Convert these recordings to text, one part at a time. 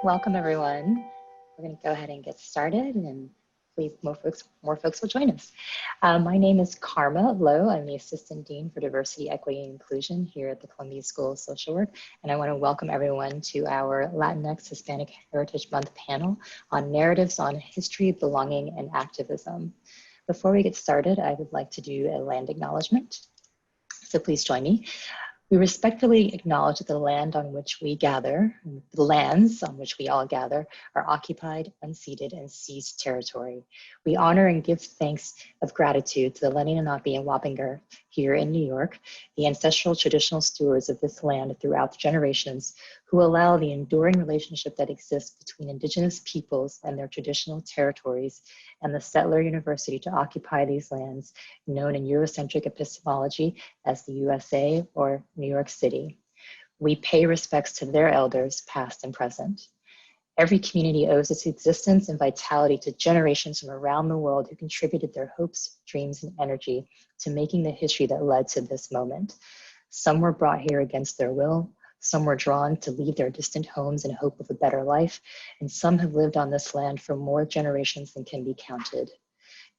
Welcome everyone. We're going to go ahead and get started, and please more folks will join us. My name is Karma Lowe. I'm the Assistant Dean for Diversity, Equity, and Inclusion here at the Columbia School of Social Work, and I want to welcome everyone to our Latinx Hispanic Heritage Month panel on narratives on history, belonging, and activism. Before we get started, I would like to do a land acknowledgement, so please join me. We respectfully acknowledge that the land on which we gather, the lands on which we all gather, are occupied, unceded, and seized territory. We honor and give thanks of gratitude to the Lenape and Wappinger here in New York, the ancestral traditional stewards of this land throughout the generations, who allow the enduring relationship that exists between Indigenous peoples and their traditional territories and the settler university to occupy these lands, known in Eurocentric epistemology as the USA or New York City. We pay respects to their elders, past and present. Every community owes its existence and vitality to generations from around the world who contributed their hopes, dreams, and energy to making the history that led to this moment. Some were brought here against their will, some were drawn to leave their distant homes in hope of a better life, and some have lived on this land for more generations than can be counted.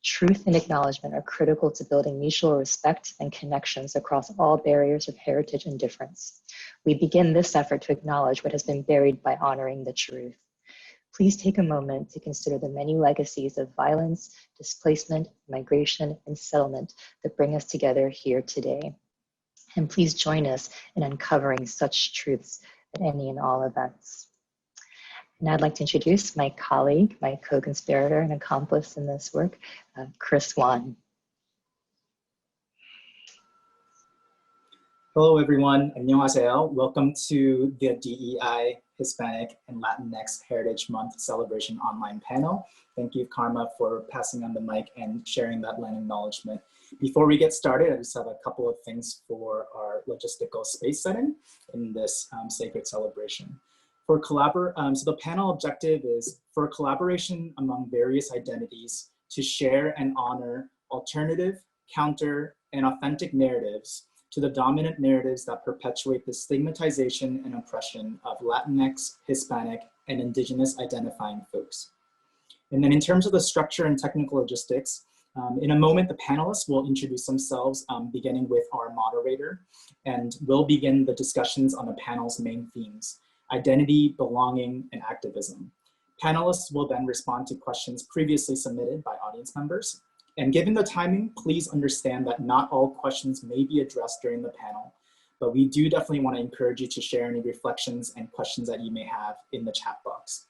Truth and acknowledgement are critical to building mutual respect and connections across all barriers of heritage and difference. We begin this effort to acknowledge what has been buried by honoring the truth. Please take a moment to consider the many legacies of violence, displacement, migration, and settlement that bring us together here today. And please join us in uncovering such truths at any and all events. And I'd like to introduce my colleague, my co-conspirator and accomplice in this work, Chris Wan. Hello everyone, 안녕하세요. Welcome to the DEI Hispanic and Latinx Heritage Month Celebration online panel. Thank you, Karma, for passing on the mic and sharing that land acknowledgement. Before we get started, I just have a couple of things for our logistical space setting in this sacred celebration. So the panel objective is for collaboration among various identities to share and honor alternative, counter, and authentic narratives to the dominant narratives that perpetuate the stigmatization and oppression of Latinx, Hispanic, and Indigenous identifying folks. And then in terms of the structure and technical logistics, in a moment, the panelists will introduce themselves, beginning with our moderator, and we'll begin the discussions on the panel's main themes: identity, belonging, and activism. Panelists will then respond to questions previously submitted by audience members. And given the timing, please understand that not all questions may be addressed during the panel, but we do definitely want to encourage you to share any reflections and questions that you may have in the chat box.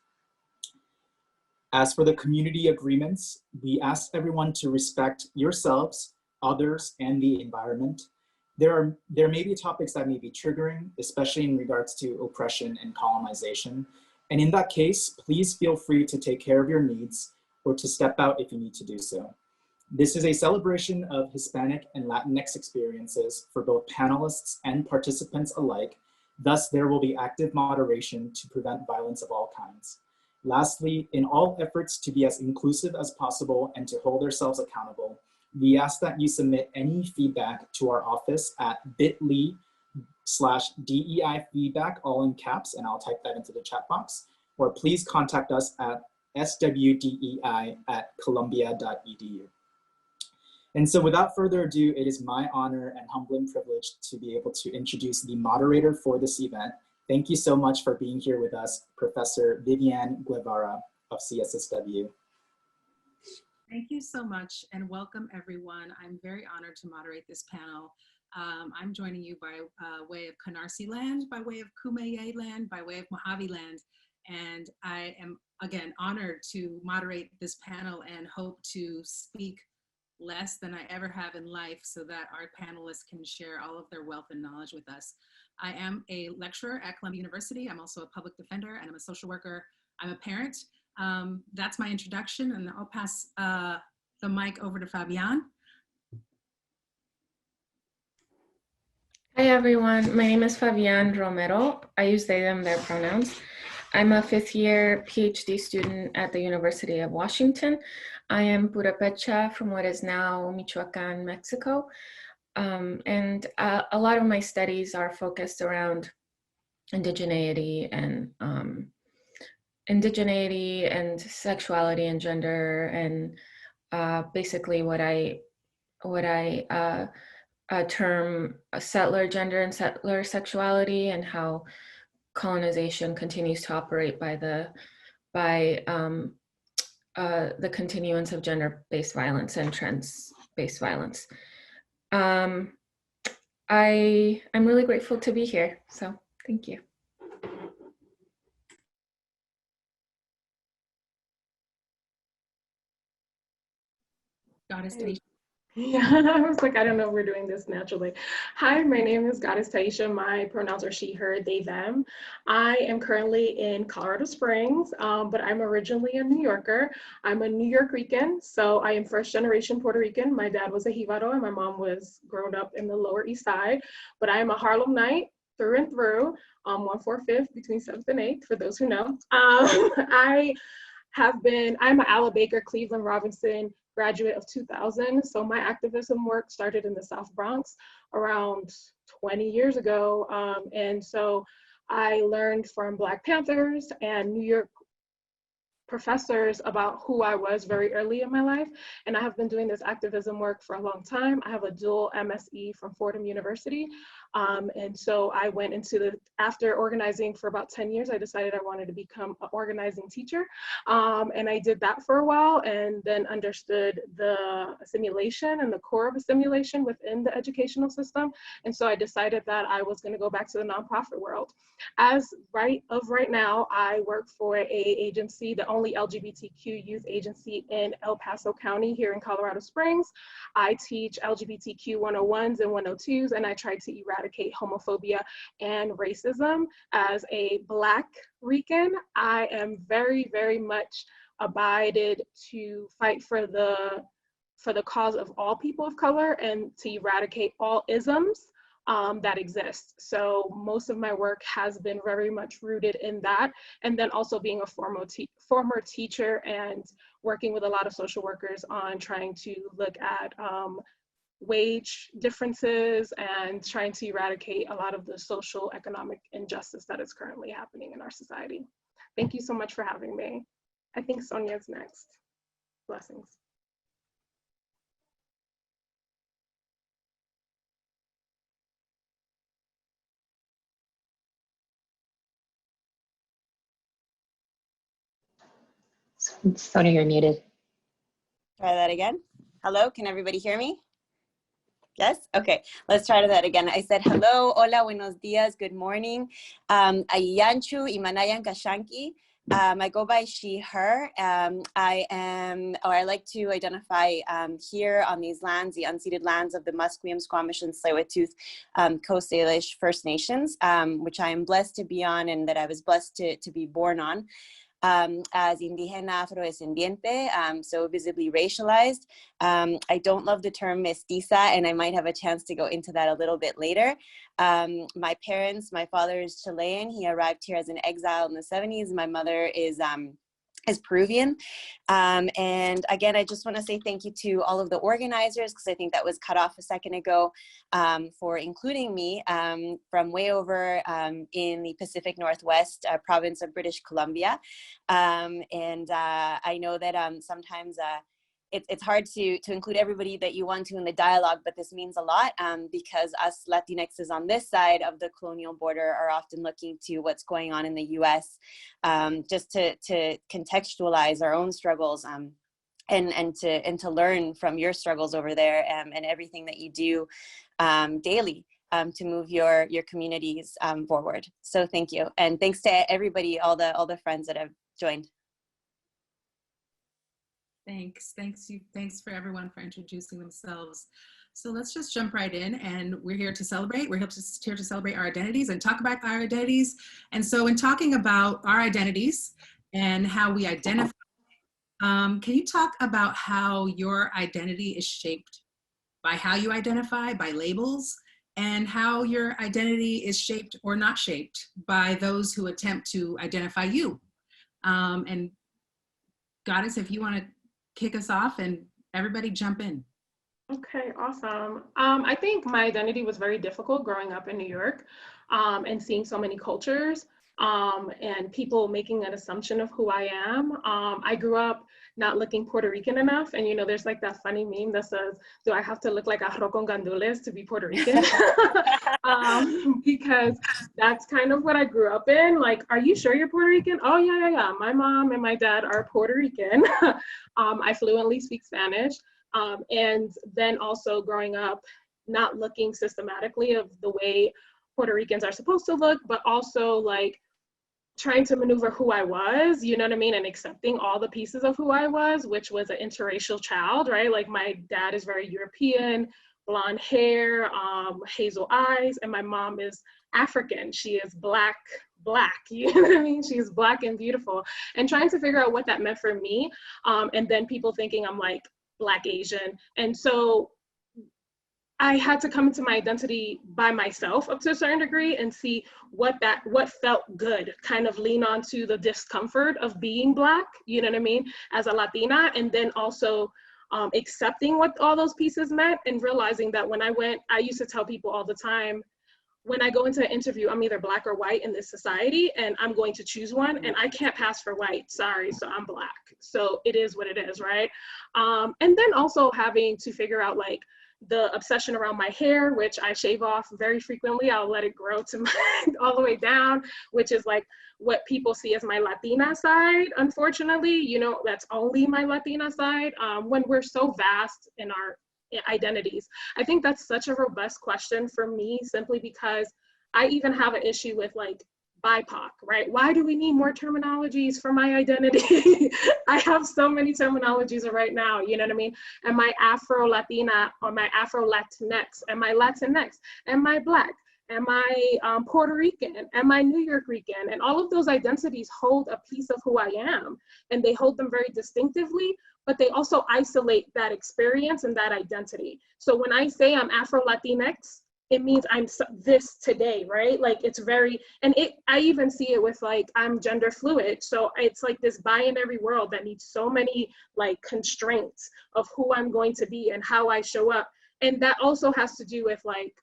As for the community agreements, we ask everyone to respect yourselves, others, and the environment. There may be topics that may be triggering, especially in regards to oppression and colonization. And in that case, please feel free to take care of your needs or to step out if you need to do so. This is a celebration of Hispanic and Latinx experiences for both panelists and participants alike. Thus, there will be active moderation to prevent violence of all kinds. Lastly, in all efforts to be as inclusive as possible and to hold ourselves accountable, we ask that you submit any feedback to our office at bit.ly/DEI feedback, all in caps, and I'll type that into the chat box, or please contact us at swdei@columbia.edu. And so without further ado, it is my honor and humbling privilege to be able to introduce the moderator for this event. Thank you so much for being here with us, Professor Viviane Guevara of CSSW. Thank you so much and welcome everyone. I'm very honored to moderate this panel. I'm joining you by way of Canarsie land, by way of Kumeyaay land, by way of Mojave land. And I am again honored to moderate this panel and hope to speak less than I ever have in life so that our panelists can share all of their wealth and knowledge with us. I am a lecturer at Columbia University. I'm also a public defender and I'm a social worker. I'm a parent. That's my introduction, and I'll pass the mic over to Fabian. Hi everyone, my name is Fabian Romero. I use they, them, their pronouns. I'm a fifth-year PhD student at the University of Washington. I am Purépecha from what is now Michoacán, Mexico. And a lot of my studies are focused around indigeneity and indigeneity and sexuality and gender, and basically what I term settler gender and settler sexuality, and how colonization continues to operate by the continuance of gender-based violence and trans-based violence. I'm really grateful to be here, so thank you. Goddess Taisha. Yeah, I was like, I don't know if we're doing this naturally. Hi, my name is Goddess Taisha. My pronouns are she, her, they, them. I am currently in Colorado Springs, but I'm originally a New Yorker. I'm a New York Rican, so I am first generation Puerto Rican. My dad was a Jibaro and my mom was grown up in the Lower East Side, but I am a Harlemite through and through, 1/4 between 7th and 8th, for those who know. I'm an Ala Baker, Cleveland Robinson graduate of 2000. So my activism work started in the South Bronx around 20 years ago. And so I learned from Black Panthers and New York professors about who I was very early in my life. And I have been doing this activism work for a long time. I have a dual MSE from Fordham University. And so I went after organizing for about 10 years, I decided I wanted to become an organizing teacher. And I did that for a while and then understood the assimilation and the core of assimilation within the educational system. And so I decided that I was going to go back to the nonprofit world. As right now, I work for an agency, the only LGBTQ youth agency in El Paso County here in Colorado Springs. I teach LGBTQ 101s and 102s, and I try to eradicate homophobia and racism. As a Black Rican, I am very, very much abided to fight for the cause of all people of color and to eradicate all isms that exist. So most of my work has been very much rooted in that. And then also being a former teacher and working with a lot of social workers on trying to look at wage differences and trying to eradicate a lot of the social economic injustice that is currently happening in our society. Thank you so much for having me. I think Sonia's next. Blessings. Sonia, you're muted. Try that again. Hello, can everybody hear me? Yes? Okay, let's try that again. I said hello, hola, buenos dias, good morning. Ayanchu, Imanayan Kashanki. I go by she, her. I like to identify here on these lands, the unceded lands of the Musqueam, Squamish, and Tsleil-Waututh Coast Salish First Nations, which I am blessed to be on and that I was blessed to be born on. As indígena afrodescendiente, so visibly racialized. I don't love the term mestiza, and I might have a chance to go into that a little bit later. My father is Chilean. He arrived here as an exile in the 70s. My mother is Peruvian. And again, I just want to say thank you to all of the organizers, because I think that was cut off a second ago, for including me from way over in the Pacific Northwest province of British Columbia. And I know that sometimes it's hard to include everybody that you want to in the dialogue, but this means a lot because us Latinxes on this side of the colonial border are often looking to what's going on in the US just to contextualize our own struggles and to learn from your struggles over there and everything that you do daily to move your communities forward. So thank you. And thanks to everybody, all the friends that have joined. Thanks for everyone for introducing themselves. So let's just jump right in, and we're here to celebrate. We're here to celebrate our identities and talk about our identities. And so in talking about our identities and how we identify, can you talk about how your identity is shaped by how you identify, by labels, and how your identity is shaped or not shaped by those who attempt to identify you? And Goddess, if you want to kick us off and everybody jump in. Okay, awesome. I think my identity was very difficult growing up in New York and seeing so many cultures. and people making an assumption of who I am. I grew up not looking Puerto Rican enough. And, you know, there's like that funny meme that says, do I have to look like arroz con gandules to be Puerto Rican? Because that's kind of what I grew up in. Like, are you sure you're Puerto Rican? Oh, yeah. My mom and my dad are Puerto Rican. I fluently speak Spanish. And then also growing up, not looking systematically of the way Puerto Ricans are supposed to look, but also like trying to maneuver who I was, you know what I mean? And accepting all the pieces of who I was, which was an interracial child, right? Like my dad is very European, blonde hair, hazel eyes, and my mom is African. She is black, you know what I mean? She's black and beautiful. And trying to figure out what that meant for me. And then people thinking I'm like Black Asian. And so I had to come into my identity by myself up to a certain degree and see what felt good, kind of lean onto the discomfort of being Black, you know what I mean, as a Latina, and then also accepting what all those pieces meant and realizing that when I used to tell people all the time, when I go into an interview, I'm either Black or white in this society, and I'm going to choose one, and I can't pass for white, sorry, so I'm Black. So it is what it is, right? And then also having to figure out like, the obsession around my hair, which I shave off very frequently. I'll let it grow to all the way down, which is like what people see as my Latina side. Unfortunately, you know, that's only my Latina side when we're so vast in our identities. I think that's such a robust question for me, simply because I even have an issue with like BIPOC, right? Why do we need more terminologies for my identity? I have so many terminologies right now, you know what I mean? Am I Afro-Latina or my Afro-Latinx? Am I Latinx? Am I Black? Am I Puerto Rican? Am I New York Rican? And all of those identities hold a piece of who I am, and they hold them very distinctively, but they also isolate that experience and that identity. So when I say I'm Afro-Latinx, it means I'm this today, right? Like it's very, and I even see it with like, I'm gender fluid. So it's like this binary world that needs so many like constraints of who I'm going to be and how I show up. And that also has to do with like,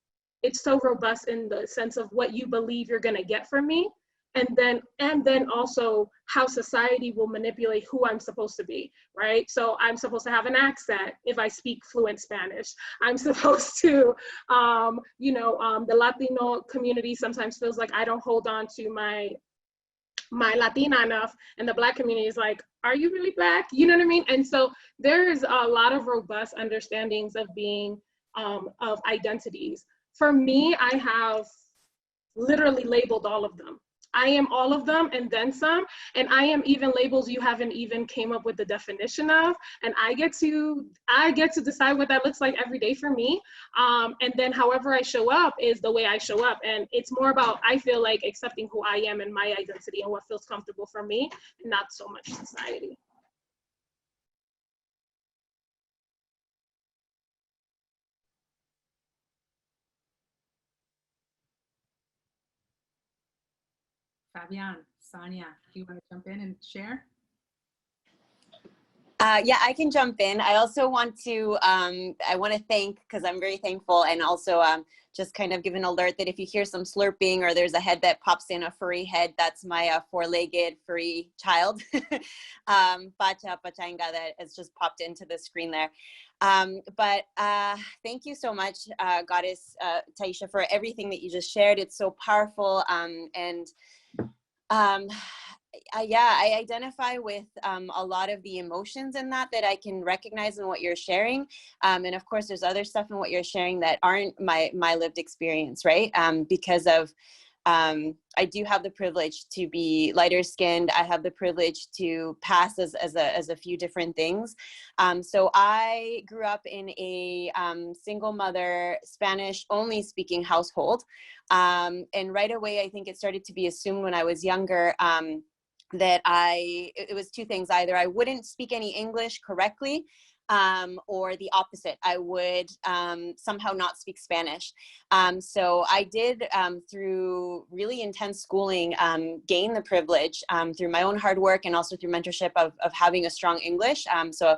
it's so robust in the sense of what you believe you're gonna get from me. And then also how society will manipulate who I'm supposed to be, right? So I'm supposed to have an accent if I speak fluent Spanish. I'm supposed to, the Latino community sometimes feels like I don't hold on to my Latina enough, and the Black community is like, are you really Black? You know what I mean? And so there's a lot of robust understandings of being, of identities. For me, I have literally labeled all of them. I am all of them and then some, and I am even labels you haven't even came up with the definition of, and I get to decide what that looks like every day for me. And then however I show up is the way I show up, and it's more about, I feel like, accepting who I am and my identity and what feels comfortable for me, not so much society. Fabian, Sonia, do you want to jump in and share? Yeah, I can jump in. I also want to, I want to thank, because I'm very thankful, and also just kind of give an alert that if you hear some slurping or there's a head that pops in, a furry head, that's my four-legged furry child, Pachanga, that has just popped into the screen there. But thank you so much, Goddess Taisha, for everything that you just shared. It's so powerful, and I identify with a lot of the emotions in that I can recognize in what you're sharing. And of course, there's other stuff in what you're sharing that aren't my lived experience, right? Because of, I do have the privilege to be lighter skinned. I have the privilege to pass as a few different things. So I grew up in a single mother, Spanish only speaking household. And right away, I think it started to be assumed when I was younger, that it was two things. Either I wouldn't speak any English correctly, or the opposite. I would somehow not speak Spanish. So I did, through really intense schooling, gain the privilege through my own hard work and also through mentorship of having a strong English. So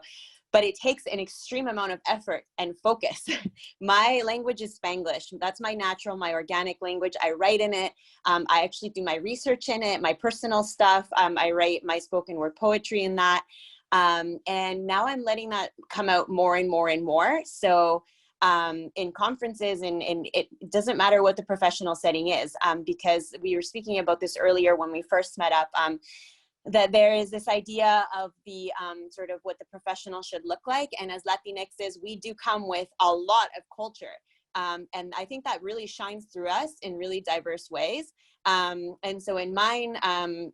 but it takes an extreme amount of effort and focus. My language is Spanglish. That's my natural, my organic language. I write in it. I actually do my research in it, my personal stuff. I write my spoken word poetry in that. And now I'm letting that come out more and more and more. So in conferences, and it doesn't matter what the professional setting is, because we were speaking about this earlier when we first met up, that there is this idea of the sort of what the professional should look like. And as Latinxes, we do come with a lot of culture. And I think that really shines through us in really diverse ways. And so in mine,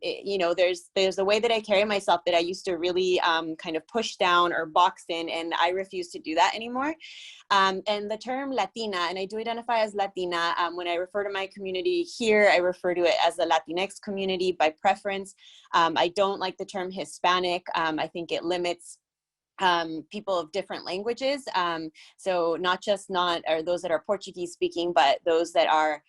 you know, there's a way that I carry myself that I used to really kind of push down or box in, and I refuse to do that anymore. And the term Latina, and I do identify as Latina, when I refer to my community here, I refer to it as the Latinx community by preference. I don't like the term Hispanic. I think it limits people of different languages. So not just those that are Portuguese speaking, but those that are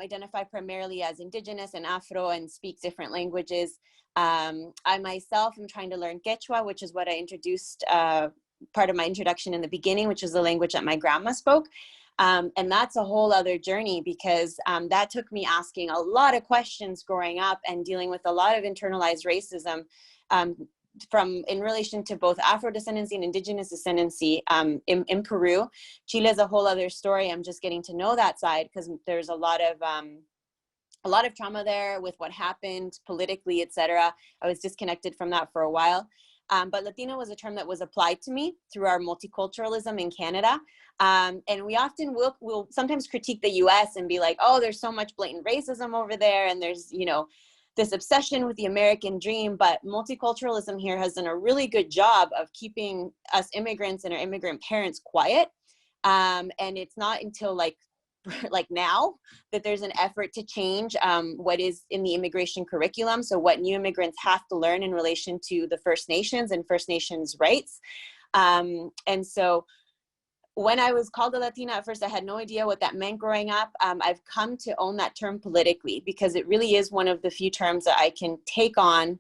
identify primarily as Indigenous and Afro and speak different languages. I myself am trying to learn Quechua, which is what I introduced, part of my introduction in the beginning, which is the language that my grandma spoke. And that's a whole other journey, because that took me asking a lot of questions growing up and dealing with a lot of internalized racism, in relation to both Afro-descendancy and Indigenous descendancy in Peru. Chile is a whole other story. I'm just getting to know that side, because there's a lot of trauma there with what happened politically, etc. I was disconnected from that for a while. But Latino was a term that was applied to me through our multiculturalism in Canada. And we often will sometimes critique the US and be like, oh, there's so much blatant racism over there, and there's, you know, this obsession with the American dream. But multiculturalism here has done a really good job of keeping us immigrants and our immigrant parents quiet. And it's not until like now that there's an effort to change what is in the immigration curriculum. So what new immigrants have to learn in relation to the First Nations and First Nations rights. And so when I was called a Latina at first, I had no idea what that meant growing up. I've come to own that term politically, because it really is one of the few terms that I can take on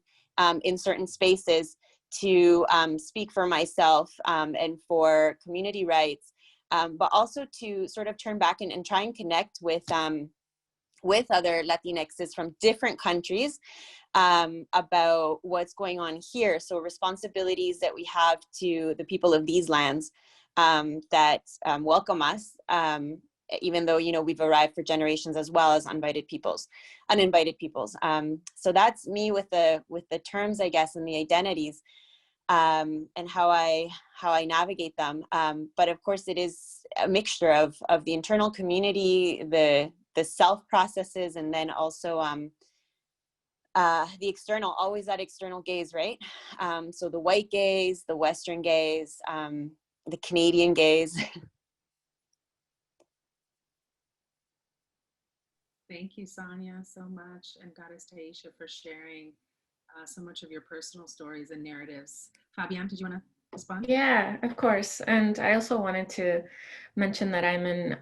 in certain spaces to speak for myself and for community rights, but also to sort of turn back and try and connect with other Latinxes from different countries about what's going on here. So responsibilities that we have to the people of these lands that welcome us, even though, you know, we've arrived for generations, as well as uninvited peoples. So that's me with the terms, I guess, and the identities, and how I navigate them. But of course, it is a mixture of the internal community, the self processes, and then also the external, always that external gaze, right? So the white gaze, the Western gaze, the Canadian gaze. Thank you, Sonia, so much, and Goddess Taisha, for sharing so much of your personal stories and narratives. Fabian, did you want to respond? Yeah, of course. And I also wanted to mention that I'm in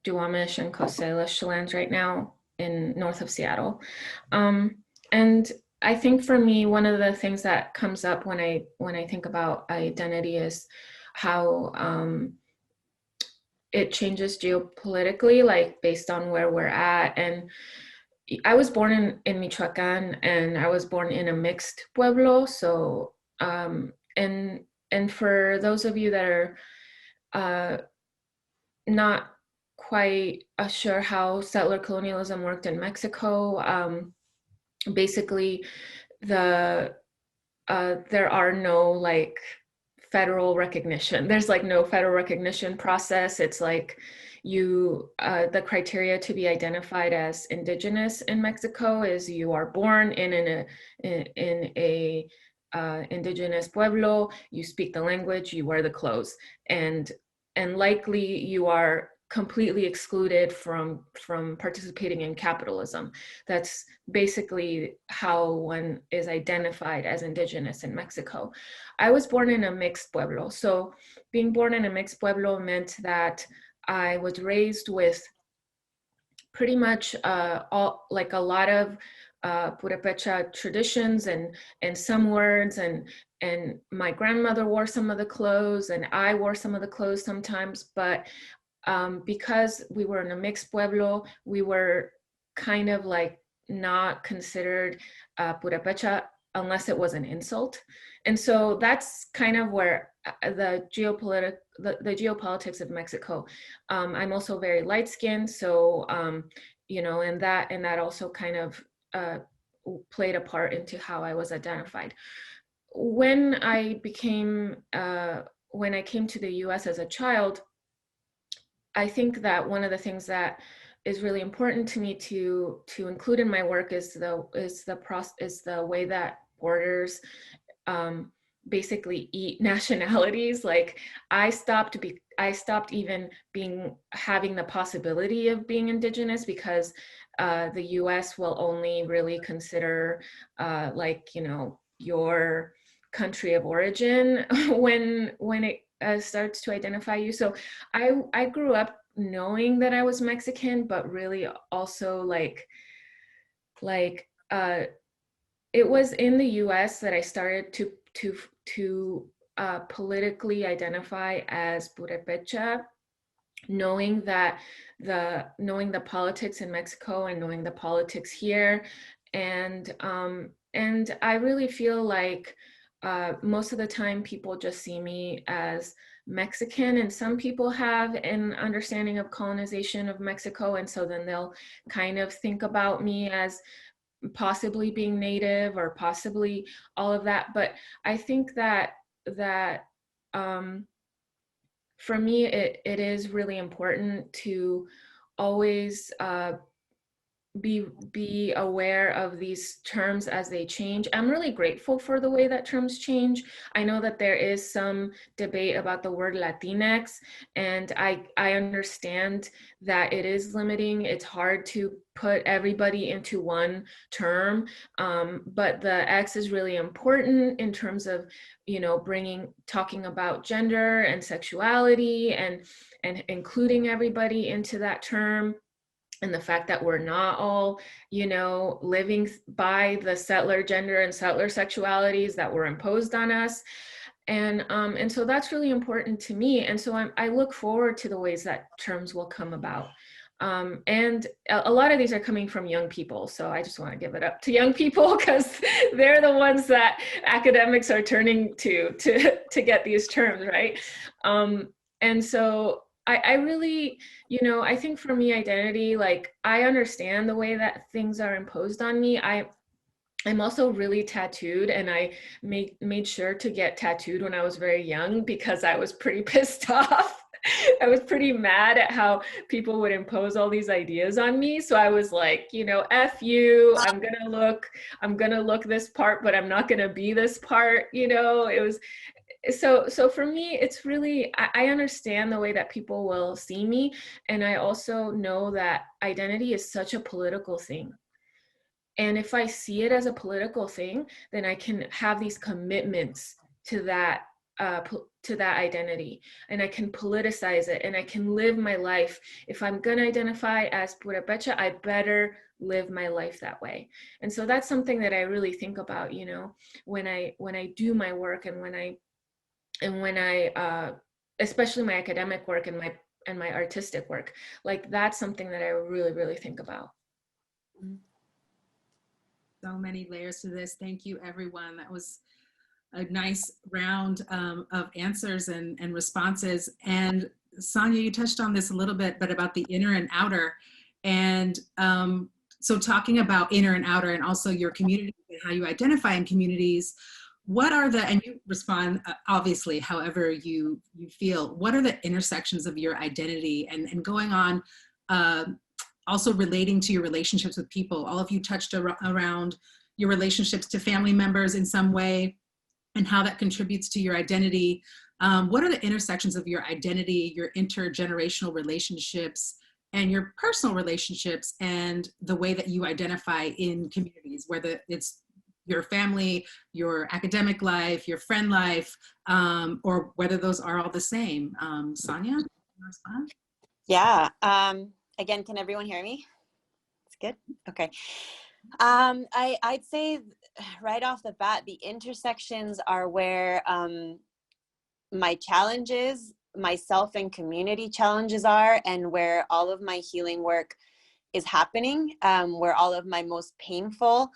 Duwamish and Coast Salish lands right now in north of Seattle. And I think for me, one of the things that comes up when I think about identity is how it changes geopolitically, like based on where we're at. And I was born in Michoacan, and I was born in a mixed pueblo. So, and for those of you that are not quite sure how settler colonialism worked in Mexico, basically there are no like federal recognition. There's like no federal recognition process. It's like the criteria to be identified as indigenous in Mexico is you are born in a indigenous pueblo, you speak the language, you wear the clothes, and likely you are completely excluded from participating in capitalism. That's basically how one is identified as indigenous in Mexico. I was born in a mixed pueblo. So being born in a mixed pueblo meant that I was raised with pretty much a lot of Purepecha traditions and some words, and my grandmother wore some of the clothes and I wore some of the clothes sometimes, but because we were in a mixed pueblo, we were kind of like not considered Purepecha unless it was an insult. And so that's kind of where the geopolitics of Mexico. I'm also very light skinned, so you know, and that also kind of played a part into how I was identified. When I came to the U.S. as a child, I think that one of the things that is really important to me to include in my work is the way that borders basically eat nationalities. Like I stopped even having the possibility of being indigenous because the U.S. will only really consider like, you know, your country of origin when it starts to identify you. So I grew up knowing that I was Mexican, but really also like it was in the U.S. that I started to politically identify as Purepecha, knowing the politics in Mexico and knowing the politics here, and I really feel like most of the time people just see me as Mexican, and some people have an understanding of colonization of Mexico, and so then they'll kind of think about me as possibly being Native or possibly all of that. But I think that for me, it is really important to always be aware of these terms as they change. I'm really grateful for the way that terms change. I know that there is some debate about the word Latinx, and I understand that it is limiting. It's hard to put everybody into one term, but the X is really important in terms of, you know, talking about gender and sexuality and including everybody into that term. And the fact that we're not all, you know, living by the settler gender and settler sexualities that were imposed on us. And so that's really important to me. And so I look forward to the ways that terms will come about. And a lot of these are coming from young people. So I just want to give it up to young people because they're the ones that academics are turning to get these terms, right? And so I really, you know, I think for me, identity, like I understand the way that things are imposed on me. I'm also really tattooed, and I made sure to get tattooed when I was very young because I was pretty pissed off. I was pretty mad at how people would impose all these ideas on me. So I was like, you know, F you, I'm gonna look this part, but I'm not gonna be this part, you know. It was so for me, it's really, I understand the way that people will see me, and I also know that identity is such a political thing. And if I see it as a political thing, then I can have these commitments to that identity, and I can politicize it, and I can live my life. If I'm gonna identify as Purepecha, I better live my life that way. And so that's something that I really think about, you know, when I do my work, and when I especially my academic work and my artistic work, like that's something that I really, really think about. So many layers to this. Thank you, everyone. That was a nice round of answers and responses. And Sonia, you touched on this a little bit, but about the inner and outer. And so talking about inner and outer, and also your community and how you identify in communities, what are the, and you respond obviously however you feel, what are the intersections of your identity and going on, also relating to your relationships with people? All of you touched around your relationships to family members in some way and how that contributes to your identity. What are the intersections of your identity, your intergenerational relationships, and your personal relationships, and the way that you identify in communities, whether it's your family, your academic life, your friend life, or whether those are all the same? Sonia, you want to respond? Yeah. Again, can everyone hear me? It's good. Okay. I'd say right off the bat, the intersections are where my challenges, myself and community challenges are, and where all of my healing work is happening, where all of my most painful,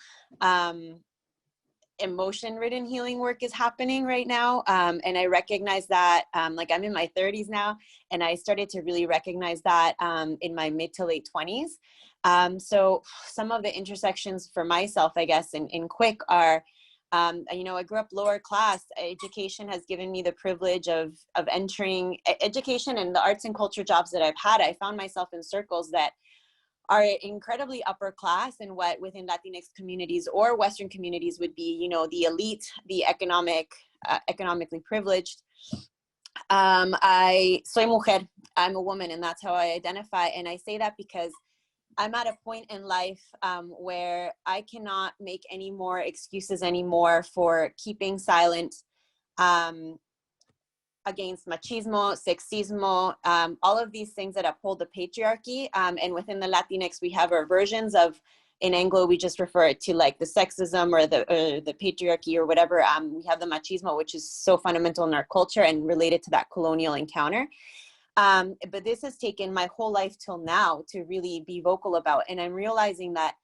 emotion-ridden healing work is happening right now. And I recognize that, like I'm in my 30s now, and I started to really recognize that in my mid to late 20s. So some of the intersections for myself, I guess, in quick are, you know, I grew up lower class. Education has given me the privilege of entering education and the arts and culture jobs that I've had. I found myself in circles that are incredibly upper class, and what within Latinx communities or Western communities would be, you know, the elite, the economically privileged. I soy mujer, I'm a woman, and that's how I identify. And I say that because I'm at a point in life where I cannot make any more excuses anymore for keeping silent against machismo, sexismo, all of these things that uphold the patriarchy. And within the Latinx, we have our versions of, in Anglo, we just refer it to like the sexism or the patriarchy or whatever. We have the machismo, which is so fundamental in our culture and related to that colonial encounter. But this has taken my whole life till now to really be vocal about. And I'm realizing that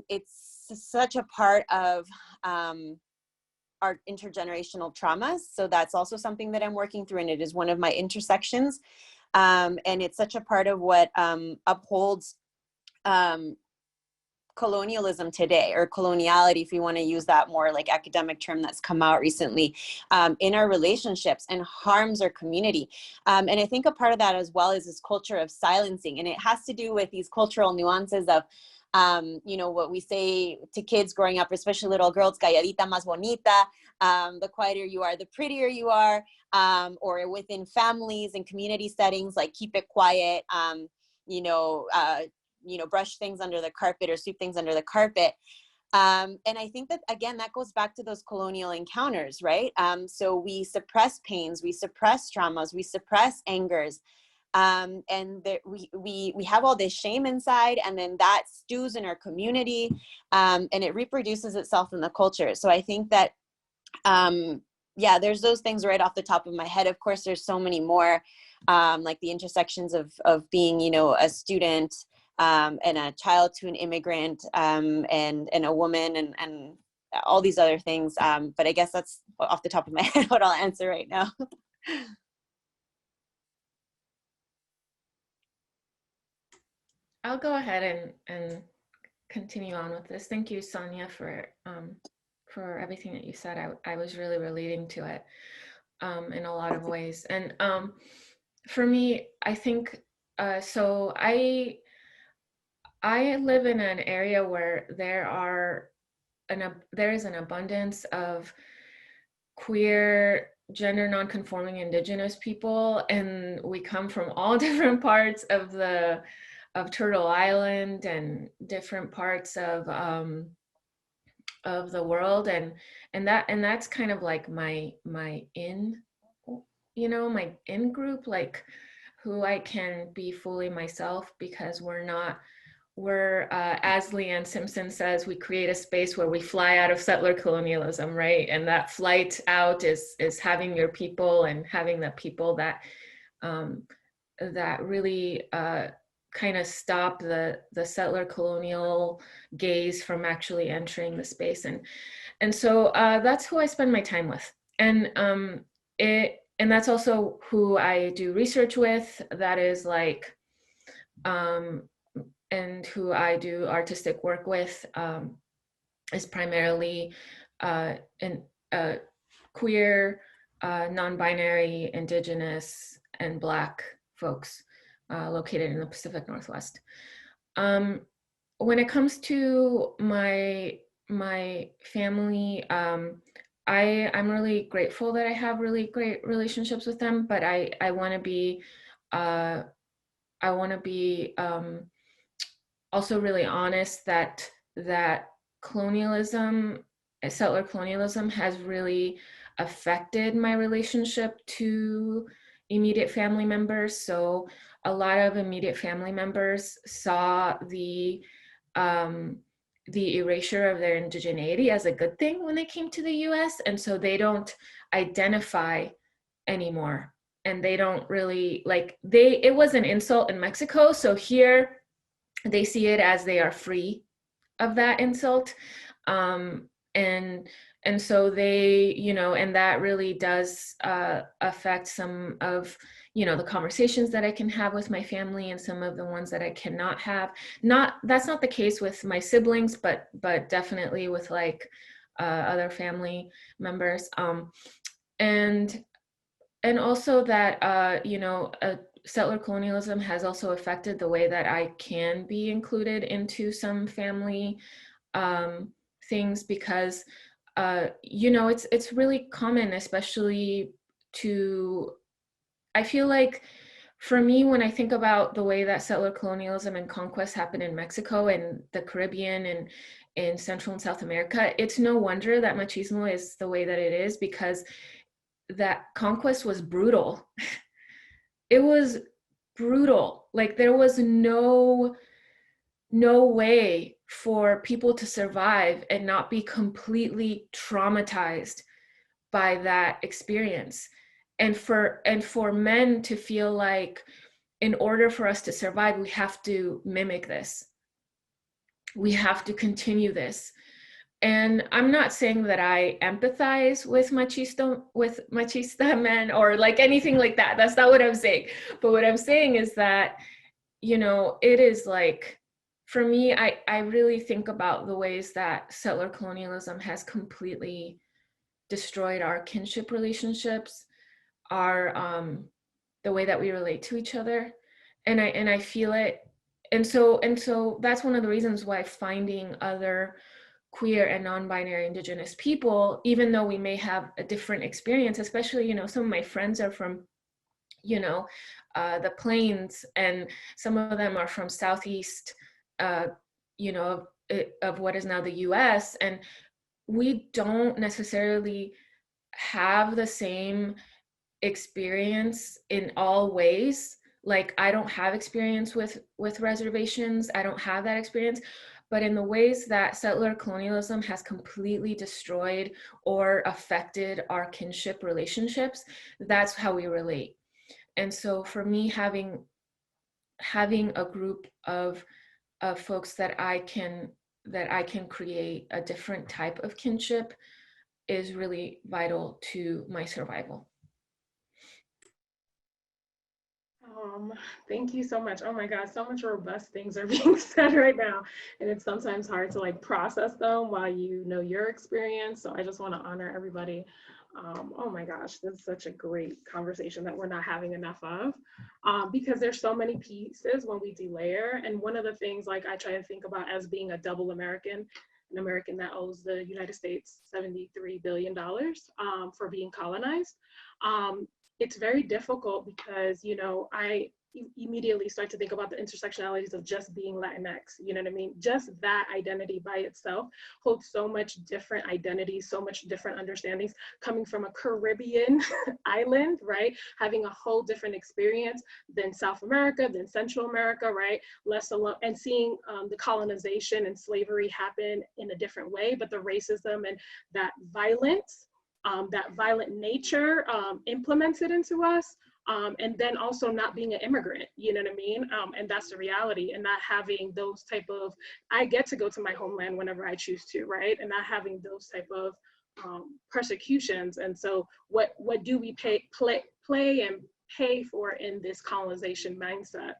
it's such a part of our intergenerational traumas. So that's also something that I'm working through, and it is one of my intersections. And it's such a part of what upholds colonialism today, or coloniality, if you want to use that more like academic term that's come out recently, in our relationships, and harms our community. And I think a part of that as well is this culture of silencing, and it has to do with these cultural nuances of, you know, what we say to kids growing up, especially little girls, calladita más bonita, the quieter you are, the prettier you are, or within families and community settings, like keep it quiet, you know, brush things under the carpet or sweep things under the carpet. And I think that, again, that goes back to those colonial encounters, right? So we suppress pains, we suppress traumas, we suppress angers. And that we have all this shame inside, and then that stews in our community, and it reproduces itself in the culture. So I think that, yeah, there's those things right off the top of my head. Of course, there's so many more, like the intersections of being, you know, a student, and a child to an immigrant, and a woman, and all these other things. But I guess that's off the top of my head what I'll answer right now. I'll go ahead and continue on with this. Thank you, Sonia, for everything that you said. I was really relating to it in a lot of ways. And for me, I think, so I live in an area where there is an abundance of queer, gender non-conforming Indigenous people, and we come from all different parts of Turtle Island and different parts of the world, and that's kind of like my in, you know, my in group, like who I can be fully myself, because we're as Leanne Simpson says, we create a space where we fly out of settler colonialism, right? And that flight out is having your people, and having the people that that really kind of stop the settler colonial gaze from actually entering the space. And so that's who I spend my time with. And that's also who I do research with. That is like, and who I do artistic work with, is primarily queer, non-binary, Indigenous, and Black folks located in the Pacific Northwest. When it comes to my family, I'm really grateful that I have really great relationships with them, but I want to be also really honest that colonialism, settler colonialism, has really affected my relationship to immediate family members. So a lot of immediate family members saw the the erasure of their indigeneity as a good thing when they came to the US. And so they don't identify anymore. And they don't really it was an insult in Mexico. So here they see it as they are free of that insult. And so they, and that really does affect some of, the conversations that I can have with my family and some of the ones that I cannot have. That's not the case with my siblings, but definitely with other family members. And also that, settler colonialism has also affected the way that I can be included into some family things, because it's really common, especially I feel like for me, when I think about the way that settler colonialism and conquest happened in Mexico and the Caribbean and in Central and South America, it's no wonder that machismo is the way that it is, because that conquest was brutal. It was brutal. There was no way for people to survive and not be completely traumatized by that experience. And for men to feel like, in order for us to survive, we have to mimic this. We have to continue this. And I'm not saying that I empathize with machista men or anything like that. That's not what I'm saying. But what I'm saying is that, it is for me, I really think about the ways that settler colonialism has completely destroyed our kinship relationships, our the way that we relate to each other. And I feel it. And so that's one of the reasons why finding other queer and non-binary Indigenous people, even though we may have a different experience, especially, some of my friends are from, the plains, and some of them are from Southeast, of what is now the US, and we don't necessarily have the same experience in all ways. I don't have experience with reservations. I don't have that experience. But in the ways that settler colonialism has completely destroyed or affected our kinship relationships, that's how we relate. And so for me, having a group of folks that I can create a different type of kinship is really vital to my survival. Thank you so much. Oh my God, so much robust things are being said right now. And it's sometimes hard to process them while you know your experience. So I just want to honor everybody. Oh my gosh, this is such a great conversation that we're not having enough of, because there's so many pieces when we delayer. And one of the things I try to think about as being a double American, an American that owes the United States $73 billion for being colonized. It's very difficult because, I immediately start to think about the intersectionalities of just being Latinx, you know what I mean? Just that identity by itself holds so much different identities, so much different understandings, coming from a Caribbean island, right? Having a whole different experience than South America, than Central America, right? Less alone, and seeing the colonization and slavery happen in a different way, but the racism and that violence, that violent nature implemented into us. And then also not being an immigrant, you know what I mean? And that's the reality, and not having those type of, I get to go to my homeland whenever I choose to, right? And not having those type of persecutions. And so what do we play and pay for in this colonization mindset?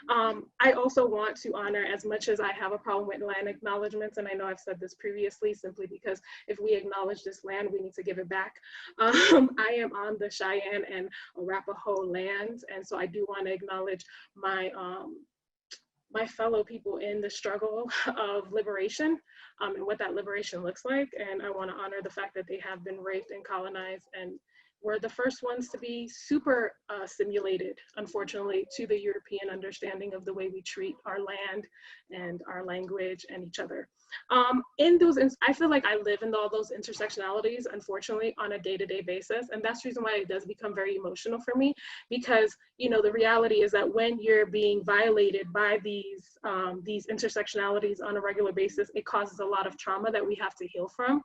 I also want to honor, as much as I have a problem with land acknowledgements, and I know I've said this previously, simply because if we acknowledge this land, we need to give it back. I am on the Cheyenne and Arapaho lands, and so I do want to acknowledge my my fellow people in the struggle of liberation, and what that liberation looks like. And I want to honor the fact that they have been raped and colonized and were the first ones to be super simulated, unfortunately, to the European understanding of the way we treat our land and our language and each other. I feel like I live in all those intersectionalities, unfortunately, on a day-to-day basis. And that's the reason why it does become very emotional for me, because, you know, the reality is that when you're being violated by these intersectionalities on a regular basis, it causes a lot of trauma that we have to heal from.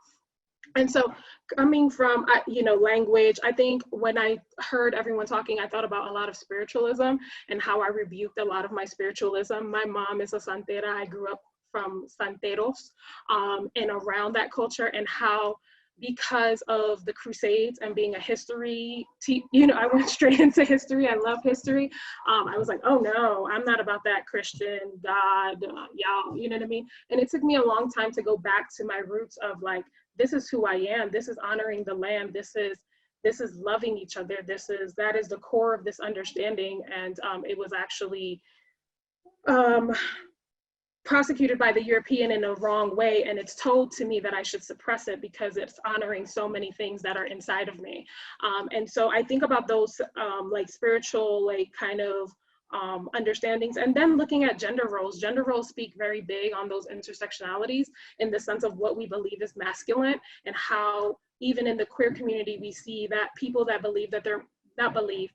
And so coming from, you know, language, I think when I heard everyone talking, I thought about a lot of spiritualism and how I rebuked a lot of my spiritualism. My mom is a santera. I grew up from santeros and around that culture, and how because of the Crusades and being a history, you know, I went straight into history. I love history. I was like, oh no, I'm not about that Christian God, y'all, you know what I mean? And it took me a long time to go back to my roots of like, this is who I am. This is honoring the land. This is loving each other. That is the core of this understanding. And it was actually prosecuted by the European in a wrong way, and it's told to me that I should suppress it because it's honoring so many things that are inside of me. And so I think about those like spiritual, like kind of understandings, and then looking at gender roles. Gender roles speak very big on those intersectionalities in the sense of what we believe is masculine, and how even in the queer community we see that people that believe that they're not believe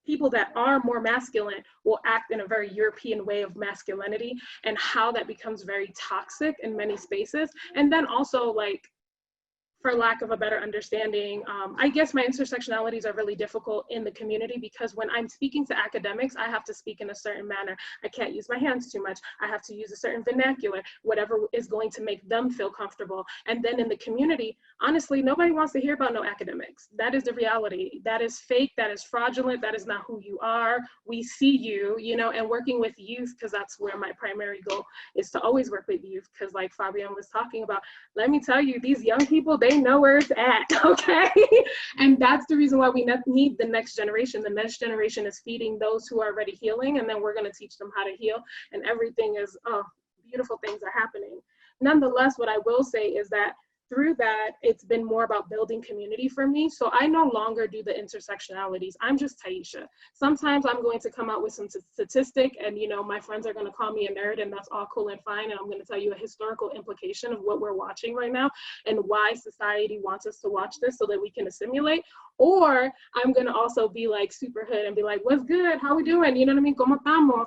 people that are more masculine will act in a very European way of masculinity, and how that becomes very toxic in many spaces. And then also, like, for lack of a better understanding, I guess my intersectionalities are really difficult in the community because when I'm speaking to academics, I have to speak in a certain manner. I can't use my hands too much. I have to use a certain vernacular, whatever is going to make them feel comfortable. And then in the community, honestly, nobody wants to hear about no academics. That is the reality. That is fake, that is fraudulent, that is not who you are. We see you, you know, and working with youth, because that's where my primary goal is, to always work with youth, because like Fabian was talking about, let me tell you, these young people, they know where it's at, okay? And that's the reason why we need the next generation. The next generation is feeding those who are already healing, and then we're gonna teach them how to heal, and everything is, oh, beautiful things are happening. Nonetheless, what I will say is that through that, it's been more about building community for me. So I no longer do the intersectionalities. I'm just Taisha. Sometimes I'm going to come out with some statistic, and you know, my friends are going to call me a nerd, and that's all cool and fine. And I'm going to tell you a historical implication of what we're watching right now and why society wants us to watch this so that we can assimilate. Or I'm going to also be like super hood and be like, what's good? How we doing? You know what I mean? ¿Cómo estamos?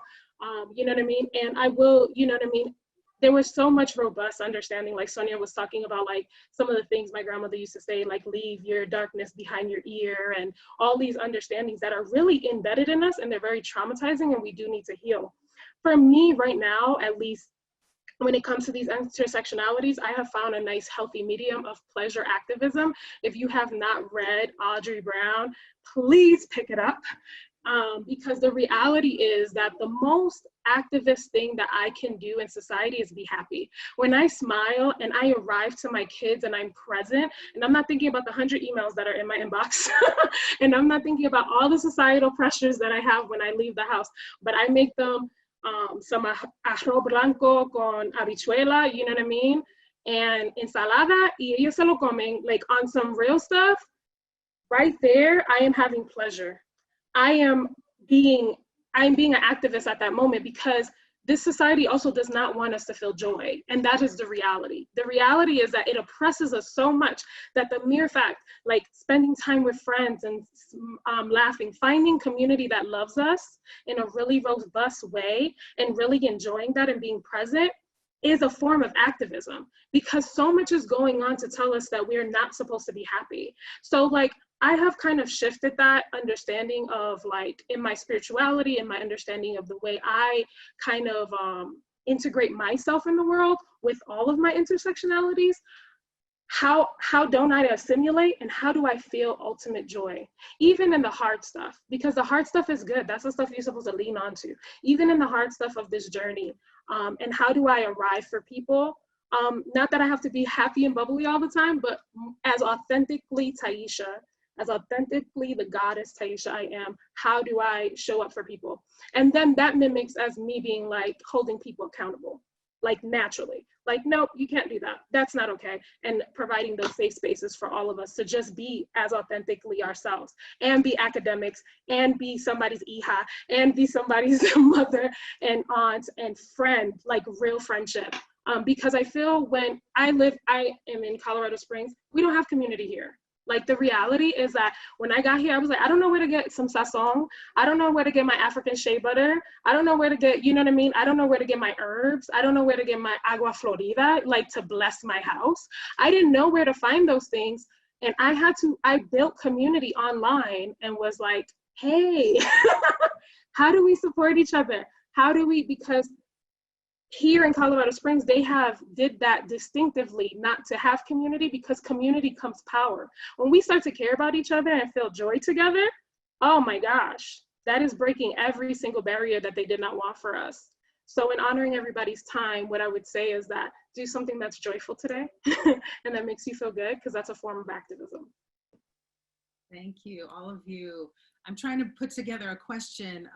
You know what I mean? And I will, you know what I mean? There was so much robust understanding, like Sonia was talking about, like some of the things my grandmother used to say, like leave your darkness behind your ear, and all these understandings that are really embedded in us, and they're very traumatizing, and we do need to heal. For me right now, at least when it comes to these intersectionalities, I have found a nice healthy medium of pleasure activism. If you have not read Audrey Brown, please pick it up. Because the reality is that the most activist thing that I can do in society is be happy. When I smile and I arrive to my kids and I'm present, and I'm not thinking about the 100 emails that are in my inbox, and I'm not thinking about all the societal pressures that I have when I leave the house, but I make them some arroz blanco con habichuela, you know what I mean? And ensalada, y ellos se lo comen, like on some real stuff, right there, I am having pleasure. I'm being an activist at that moment, because this society also does not want us to feel joy. And that is the reality. The reality is that it oppresses us so much that the mere fact, like spending time with friends and laughing, finding community that loves us in a really robust way and really enjoying that and being present is a form of activism, because so much is going on to tell us that we're not supposed to be happy. So like, I have kind of shifted that understanding of, like, in my spirituality and my understanding of the way I kind of integrate myself in the world with all of my intersectionalities. How don't I assimilate, and how do I feel ultimate joy? Even in the hard stuff, because the hard stuff is good. That's the stuff you're supposed to lean on to. Even in the hard stuff of this journey. And how do I arrive for people? Not that I have to be happy and bubbly all the time, but as authentically Taisha, as authentically the goddess Taisha I am, how do I show up for people? And then that mimics as me being like holding people accountable. like naturally. Like, nope, you can't do that. That's not okay. And providing those safe spaces for all of us to just be as authentically ourselves and be academics and be somebody's hija and be somebody's mother and aunt and friend, like real friendship. Because I feel when I am in Colorado Springs, we don't have community here. Like the reality is that when I got here, I was like, I don't know where to get some sazon. I don't know where to get my African shea butter. I don't know where to get, you know what I mean? I don't know where to get my herbs. I don't know where to get my agua florida, like to bless my house. I didn't know where to find those things. And I built community online and was like, hey, how do we support each other? Because here in Colorado Springs, they did that distinctively, not to have community, because community comes power. When we start to care about each other and feel joy together, oh my gosh, that is breaking every single barrier that they did not want for us. So in honoring everybody's time, what I would say is that do something that's joyful today and that makes you feel good, because that's a form of activism. Thank you, all of you. I'm trying to put together a question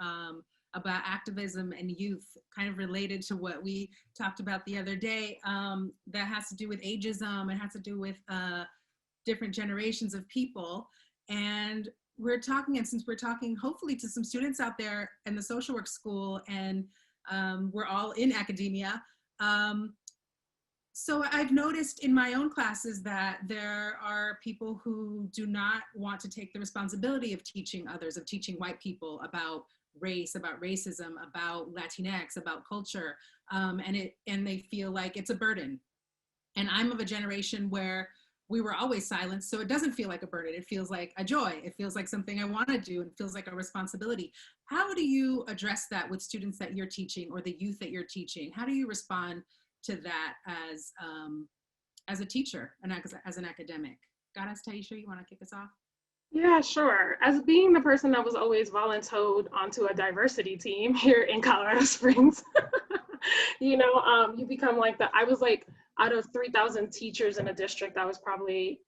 about activism and youth, kind of related to what we talked about the other day, that has to do with ageism. It has to do with different generations of people. And we're talking, and since we're talking hopefully to some students out there in the social work school, and we're all in academia, so I've noticed in my own classes that there are people who do not want to take the responsibility of teaching others, of teaching white people about race, about racism, about Latinx, about culture, and they feel like it's a burden. And I'm of a generation where we were always silenced, so it doesn't feel like a burden. It feels like a joy. It feels like something I want to do, and it feels like a responsibility. How do you address that with students that you're teaching or the youth that you're teaching? How do you respond to that as a teacher and as an academic? Goddess Taisha, you want to kick us off? Yeah, sure. As being the person that was always volunteered onto a diversity team here in Colorado Springs, you become like I was like, out of 3,000 teachers in a district, that was probably,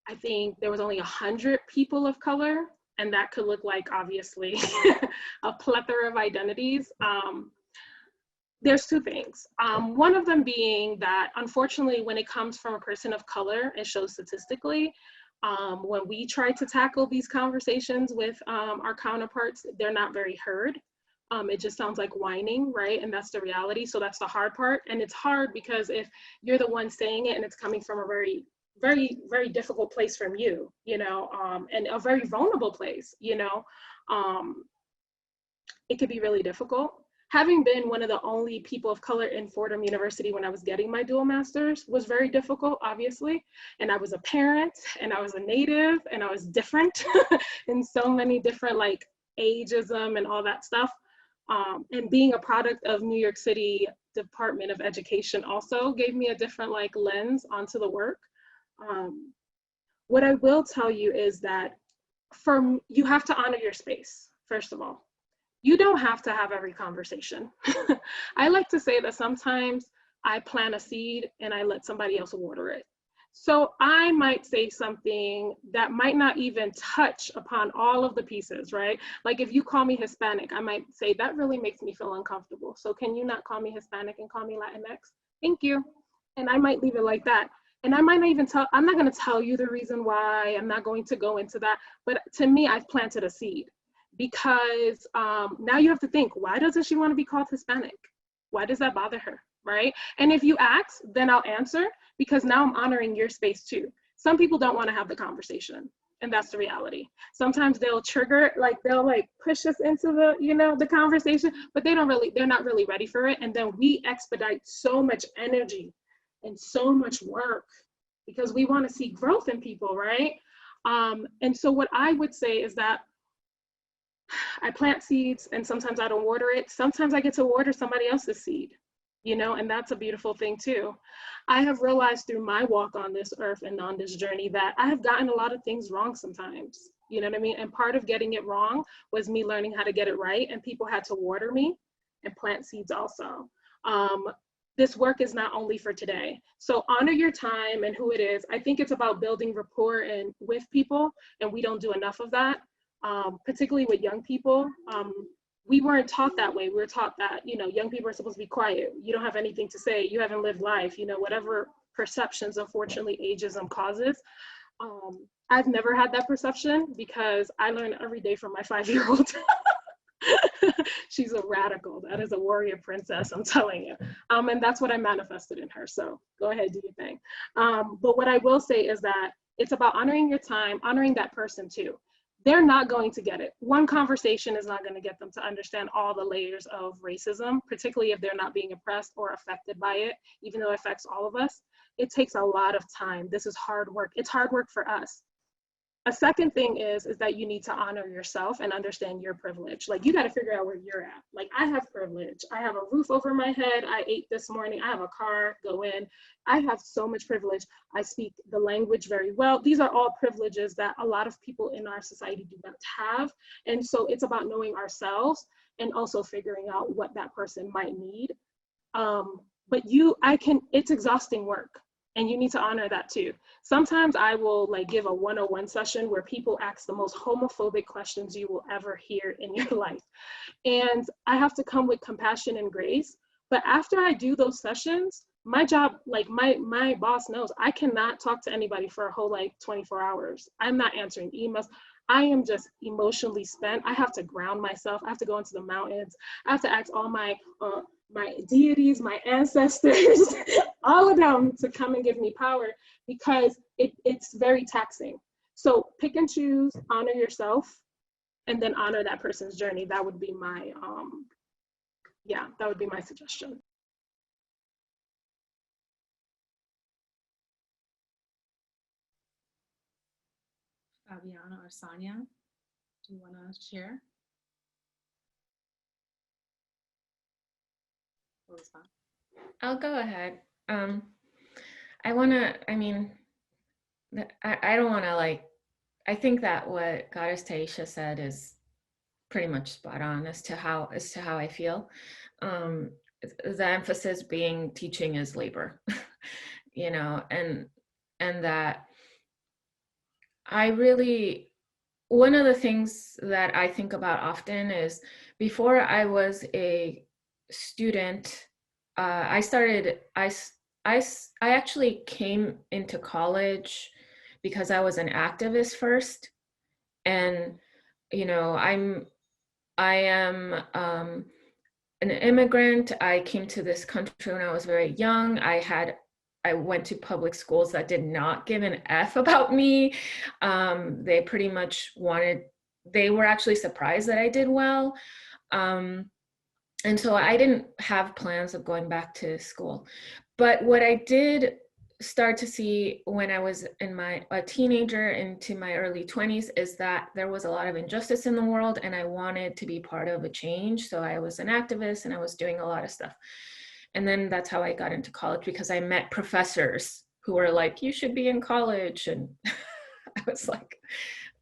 I think there was only 100 people of color, and that could look like, obviously, a plethora of identities. There's two things. One of them being that, unfortunately, when it comes from a person of color, it shows statistically, when we try to tackle these conversations with our counterparts, they're not very heard. It just sounds like whining, right? And that's the reality. So that's the hard part. And it's hard because if you're the one saying it and it's coming from a very, very, very difficult place from you, and a very vulnerable place, it could be really difficult. Having been one of the only people of color in Fordham University when I was getting my dual masters was very difficult, obviously. And I was a parent, and I was a native, and I was different in so many different, like, ageism and all that stuff. And being a product of New York City Department of Education also gave me a different, like, lens onto the work. What I will tell you is that you have to honor your space, first of all. You don't have to have every conversation. I like to say that sometimes I plant a seed and I let somebody else water it. So I might say something that might not even touch upon all of the pieces, right? Like if you call me Hispanic, I might say that really makes me feel uncomfortable. So can you not call me Hispanic and call me Latinx? Thank you. And I might leave it like that. And I might not even I'm not gonna tell you the reason why, I'm not going to go into that, but to me, I've planted a seed. Because now you have to think, why doesn't she want to be called Hispanic? Why does that bother her, right? And if you ask, then I'll answer, because now I'm honoring your space too. Some people don't want to have the conversation, and that's the reality. Sometimes they'll trigger, like they'll like push us into the conversation, but they're not really ready for it. And then we expedite so much energy and so much work because we want to see growth in people, right? And so what I would say is that I plant seeds and sometimes I don't water it. Sometimes I get to water somebody else's seed, and that's a beautiful thing too. I have realized through my walk on this earth and on this journey that I have gotten a lot of things wrong sometimes, you know what I mean? And part of getting it wrong was me learning how to get it right, and people had to water me and plant seeds also. This work is not only for today. So honor your time and who it is. I think it's about building rapport with people, and we don't do enough of that. Particularly with young people. we weren't taught that way. We were taught that, you know, young people are supposed to be quiet. You don't have anything to say. You haven't lived life, you know, whatever perceptions, unfortunately, ageism causes. I've never had that perception because I learn every day from my 5-year-old. She's a radical. That is a warrior princess, I'm telling you. And that's what I manifested in her. So go ahead, do your thing. But what I will say is that it's about honoring your time, honoring that person too. They're not going to get it. One conversation is not going to get them to understand all the layers of racism, particularly if they're not being oppressed or affected by it, even though it affects all of us. It takes a lot of time. This is hard work. It's hard work for us. A second thing is that you need to honor yourself and understand your privilege. Like, you got to figure out where you're at. Like, I have privilege. I have a roof over my head. I ate this morning. I have a car, go in. I have so much privilege. I speak the language very well. These are all privileges that a lot of people in our society do not have. And so it's about knowing ourselves and also figuring out what that person might need. But it's exhausting work. And you need to honor that too. Sometimes I will like give a 101 session where people ask the most homophobic questions you will ever hear in your life. And I have to come with compassion and grace. But after I do those sessions, my job, like my boss knows, I cannot talk to anybody for a whole like 24 hours. I'm not answering emails. I am just emotionally spent. I have to ground myself. I have to go into the mountains. I have to ask all my deities, my ancestors, all of them to come and give me power, because it's very taxing. So pick and choose, honor yourself, and then honor that person's journey. That would be my, that would be my suggestion. Fabiana or Sonia, do you want to share? I'll go ahead. I don't want to I think that what Goddess Taisha said is pretty much spot on as to how I feel. The emphasis being teaching is labor, you know, and that one of the things that I think about often is, before I was a student, I actually came into college because I was an activist first. And, you know, I am an immigrant. I came to this country when I was very young. I went to public schools that did not give an F about me. They pretty much they were actually surprised that I did well. And so I didn't have plans of going back to school. But what I did start to see when I was a teenager into my early 20s is that there was a lot of injustice in the world, and I wanted to be part of a change. So I was an activist and I was doing a lot of stuff. And then that's how I got into college, because I met professors who were like, you should be in college. And I was like,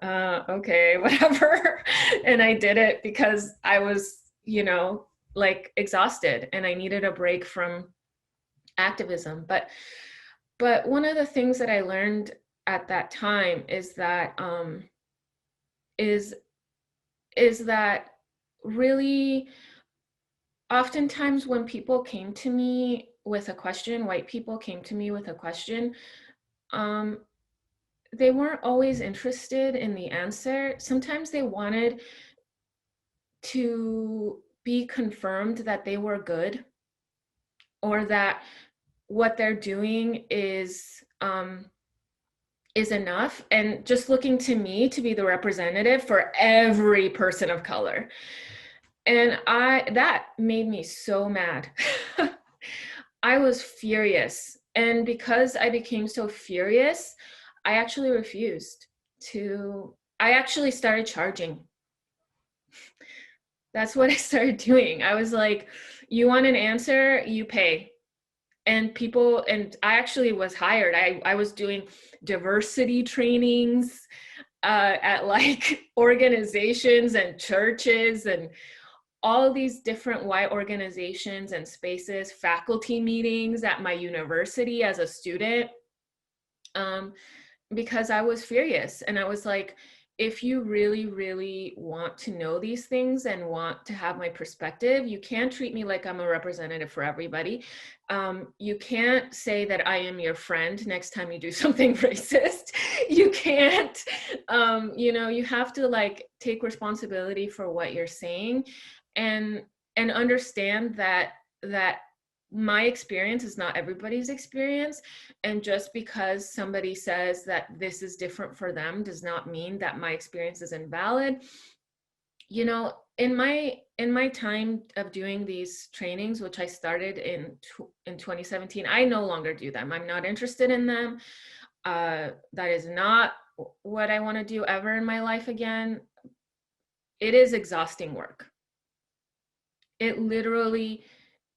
okay, whatever. And I did it because I was, you know, like exhausted and I needed a break from activism. But one of the things that I learned at that time is that is that really oftentimes when people came to me with a question, white people came to me with a question, they weren't always interested in the answer. Sometimes they wanted to be confirmed that they were good, or that what they're doing is enough, and just looking to me to be the representative for every person of color. And that made me so mad. I was furious. And because I became so furious, I actually refused to, I actually started charging. That's what I started doing. I was like, you want an answer, you pay. And I actually was hired. I was doing diversity trainings at like organizations and churches and all of these different white organizations and spaces, faculty meetings at my university as a student, because I was furious. And I was like, if you really, really want to know these things and want to have my perspective, you can't treat me like I'm a representative for everybody. You can't say that I am your friend next time you do something racist. You can't, you have to like take responsibility for what you're saying, and understand that my experience is not everybody's experience. And just because somebody says that this is different for them does not mean that my experience is invalid. You know, in my time of doing these trainings, which I started in 2017, I no longer do them. I'm not interested in them. That is not what I want to do ever in my life again. It is exhausting work. It literally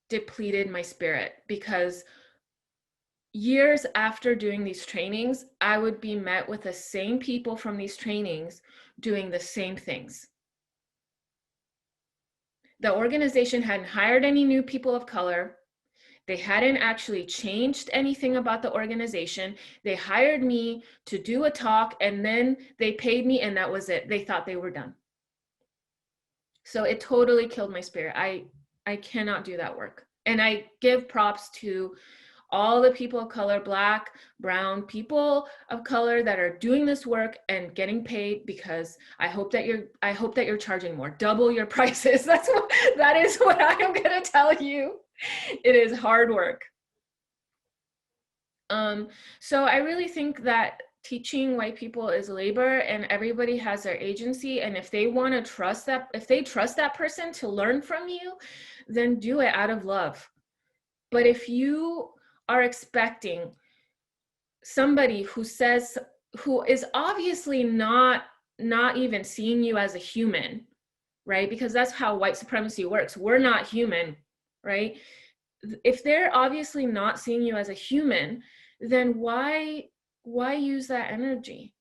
depleted my spirit, because years after doing these trainings, I would be met with the same people from these trainings doing the same things. The organization hadn't hired any new people of color. They hadn't actually changed anything about the organization. They hired me to do a talk, and then they paid me, and that was it. They thought they were done. So it totally killed my spirit. I cannot do that work. And I give props to all the people of color, Black, brown, people of color that are doing this work and getting paid, because I hope that you're charging more, double your prices. That is what I am going to tell you. It is hard work. So I really think that teaching white people is labor, and everybody has their agency. And if they want to trust that, if they trust that person to learn from you, then do it out of love. But if you are expecting somebody who is obviously not even seeing you as a human, right? Because that's how white supremacy works. We're not human, right? If they're obviously not seeing you as a human, then why use that energy?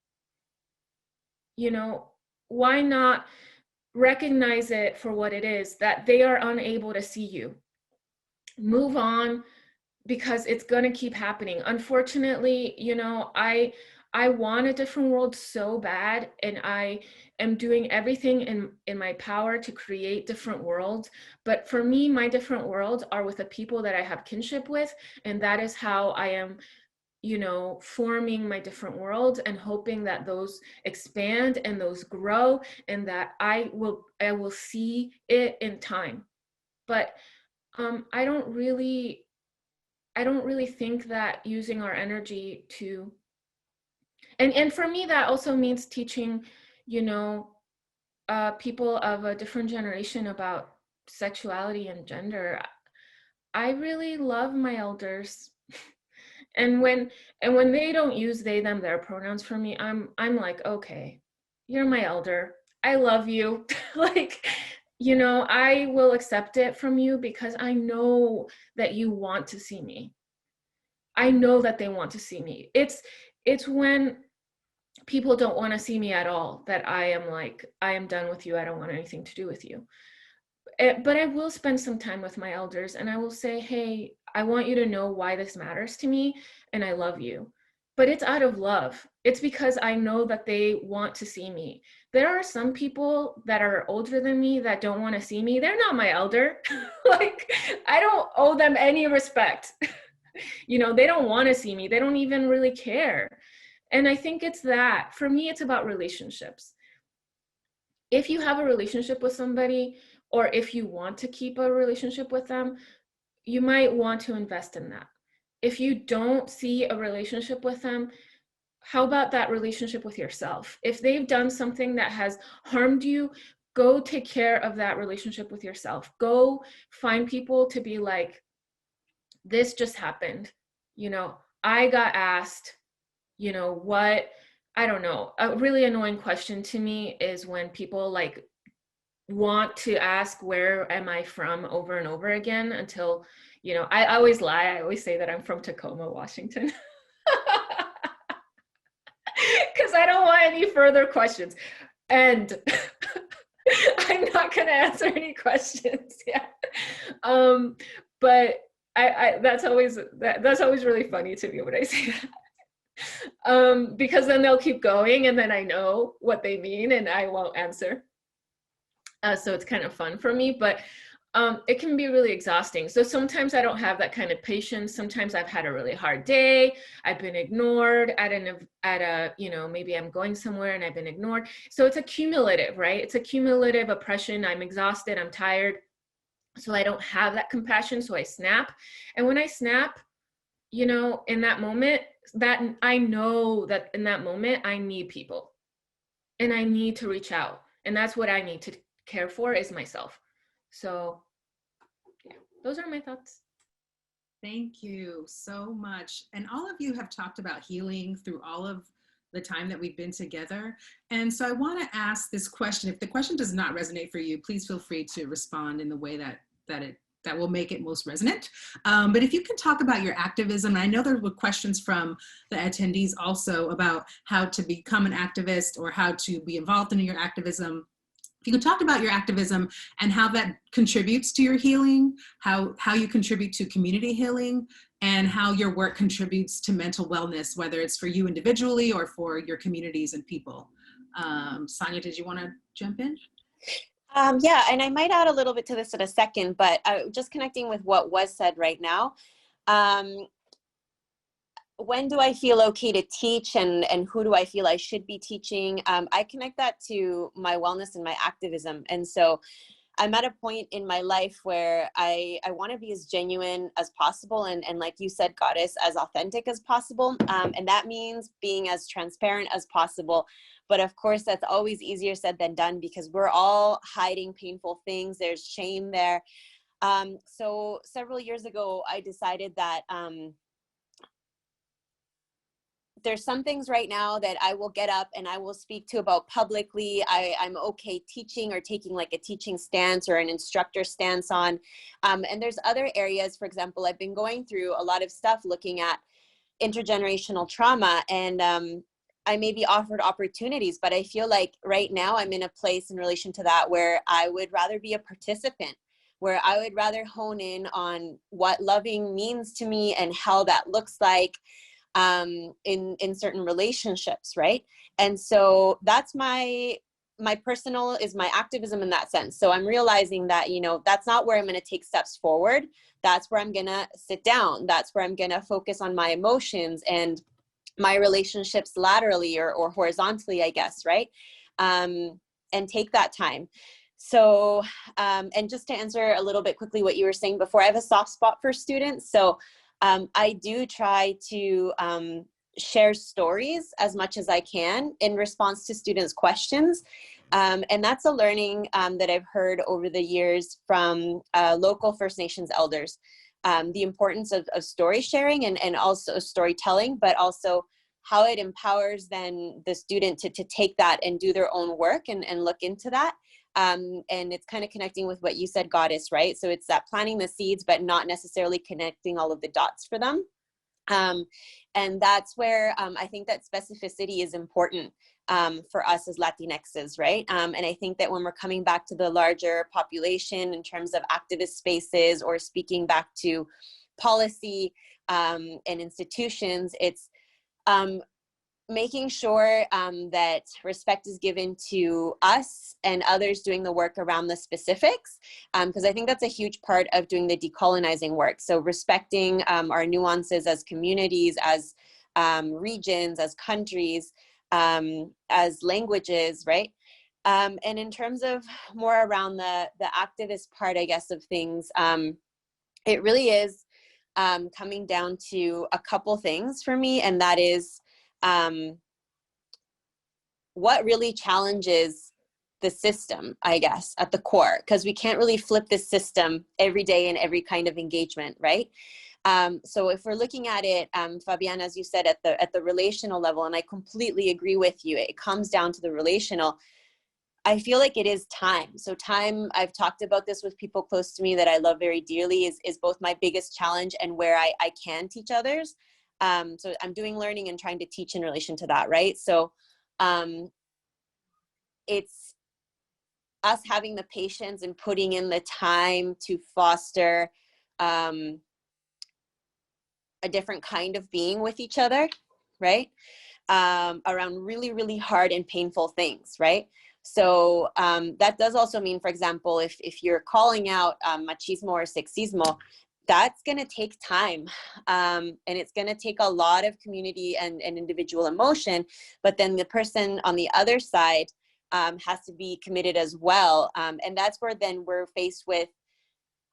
You know, why not recognize it for what it is, that they are unable to see you? Move on, because it's going to keep happening. Unfortunately, you know, I want a different world so bad, and I am doing everything in my power to create different worlds. But for me, my different worlds are with the people that I have kinship with, and that is how I am, you know, forming my different worlds and hoping that those expand and those grow, and that I will see it in time. But I don't really think that using our energy to, and for me, that also means teaching, you know, people of a different generation about sexuality and gender. I really love my elders. And when they don't use they, them, their pronouns for me, I'm like, okay, you're my elder. I love you. Like, you know, I will accept it from you because I know that you want to see me. I know that they want to see me. It's when people don't want to see me at all that I am like, I am done with you. I don't want anything to do with you. But I will spend some time with my elders, and I will say, hey, I want you to know why this matters to me, and I love you. But it's out of love. It's because I know that they want to see me. There are some people that are older than me that don't want to see me. They're not my elder. Like, I don't owe them any respect. You know, they don't want to see me. They don't even really care. And I think it's that. For me, it's about relationships. If you have a relationship with somebody, or if you want to keep a relationship with them, you might want to invest in that. If you don't see a relationship with them, how about that relationship with yourself? If they've done something that has harmed you, go take care of that relationship with yourself. Go find people to be like, this just happened. You know, I got asked, you know, what, I don't know. A really annoying question to me is when people like want to ask, where am I from, over and over again, until, you know, I always lie. I always say that I'm from Tacoma, Washington. Because I don't want any further questions. And I'm not going to answer any questions. Yeah. But I that's always really funny to me when I say that. because then they'll keep going and then I know what they mean and I won't answer. So it's kind of fun for me, but it can be really exhausting. So sometimes I don't have that kind of patience. Sometimes I've had a really hard day. I've been ignored at a, you know, maybe I'm going somewhere and I've been ignored. So it's accumulative, right? It's a cumulative oppression. I'm exhausted, I'm tired. So I don't have that compassion. So I snap. And when I snap, you know, in that moment, that I know that in that moment, I need people and I need to reach out. And that's what I need to care for is myself. So yeah, those are my thoughts. Thank you so much. And all of you have talked about healing through all of the time that we've been together. And so I want to ask this question. If the question does not resonate for you, please feel free to respond in the way that will make it most resonant. But if you can talk about your activism, I know there were questions from the attendees also about how to become an activist or how to be involved in your activism. If you could talk about your activism and how that contributes to your healing, how you contribute to community healing, and how your work contributes to mental wellness, whether it's for you individually or for your communities and people. Sonia, did you want to jump in? Yeah, and I might add a little bit to this in a second, but just connecting with what was said right now. When do I feel okay to teach and who do I feel I should be teaching? I connect that to my wellness and my activism. And so I'm at a point in my life where I want to be as genuine as possible. And like you said, Goddess, as authentic as possible. And that means being as transparent as possible. But of course, that's always easier said than done because we're all hiding painful things. There's shame there. So several years ago, I decided that there's some things right now that I will get up and I will speak to about publicly. I'm okay teaching or taking like a teaching stance or an instructor stance on. And there's other areas, for example, I've been going through a lot of stuff looking at intergenerational trauma and I may be offered opportunities, but I feel like right now I'm in a place in relation to that where I would rather be a participant, where I would rather hone in on what loving means to me and how that looks like in certain relationships, right? And so that's my personal is my activism in that sense. So I'm realizing that, you know, that's not where I'm going to take steps forward. That's where I'm going to sit down. That's where I'm going to focus on my emotions and my relationships laterally or horizontally, I guess, right? And take that time. So, and just to answer a little bit quickly what you were saying before, I have a soft spot for students. So I do try to share stories as much as I can in response to students' questions. And that's a learning that I've heard over the years from local First Nations elders. The importance of story sharing and also storytelling, but also how it empowers then the student to take that and do their own work and look into that. And it's kind of connecting with what you said, Goddess, right? So it's that planting the seeds, but not necessarily connecting all of the dots for them. And that's where I think that specificity is important for us as Latinxes, right? And I think that when we're coming back to the larger population in terms of activist spaces or speaking back to policy and institutions, it's making sure that respect is given to us and others doing the work around the specifics, because I think that's a huge part of doing the decolonizing work. So respecting our nuances as communities, as regions, as countries, as languages, right? And in terms of more around the activist part, I guess, of things, it really is coming down to a couple things for me, and that is what really challenges the system, I guess, at the core, because we can't really flip this system every day in every kind of engagement, right? So if we're looking at it, Fabian, as you said, at the relational level, and I completely agree with you, it comes down to the relational. I feel like it is time. So time, I've talked about this with people close to me that I love very dearly, is both my biggest challenge and where I can teach others. So I'm doing learning and trying to teach in relation to that, right? So it's us having the patience and putting in the time to foster a different kind of being with each other. right? Around really, really hard and painful things, right? So that does also mean, for example, if you're calling out machismo or sexismo, that's going to take time, and it's going to take a lot of community and individual emotion, but then the person on the other side has to be committed as well. And that's where then we're faced with,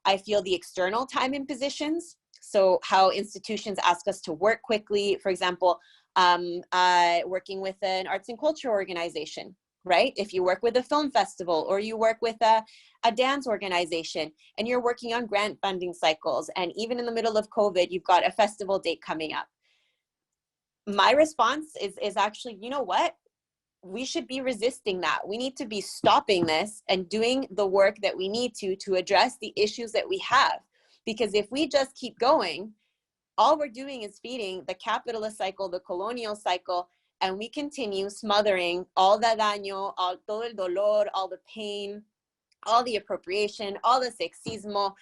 I feel, the external time impositions. So how institutions ask us to work quickly, for example, working with an arts and culture organization, right? If you work with a film festival or you work with a dance organization and you're working on grant funding cycles, and even in the middle of COVID, you've got a festival date coming up. My response is actually, you know what? We should be resisting that. We need to be stopping this and doing the work that we need to address the issues that we have. Because if we just keep going, all we're doing is feeding the capitalist cycle, the colonial cycle, and we continue smothering all the daño, todo el dolor, all the pain, all the appropriation, all the sexismo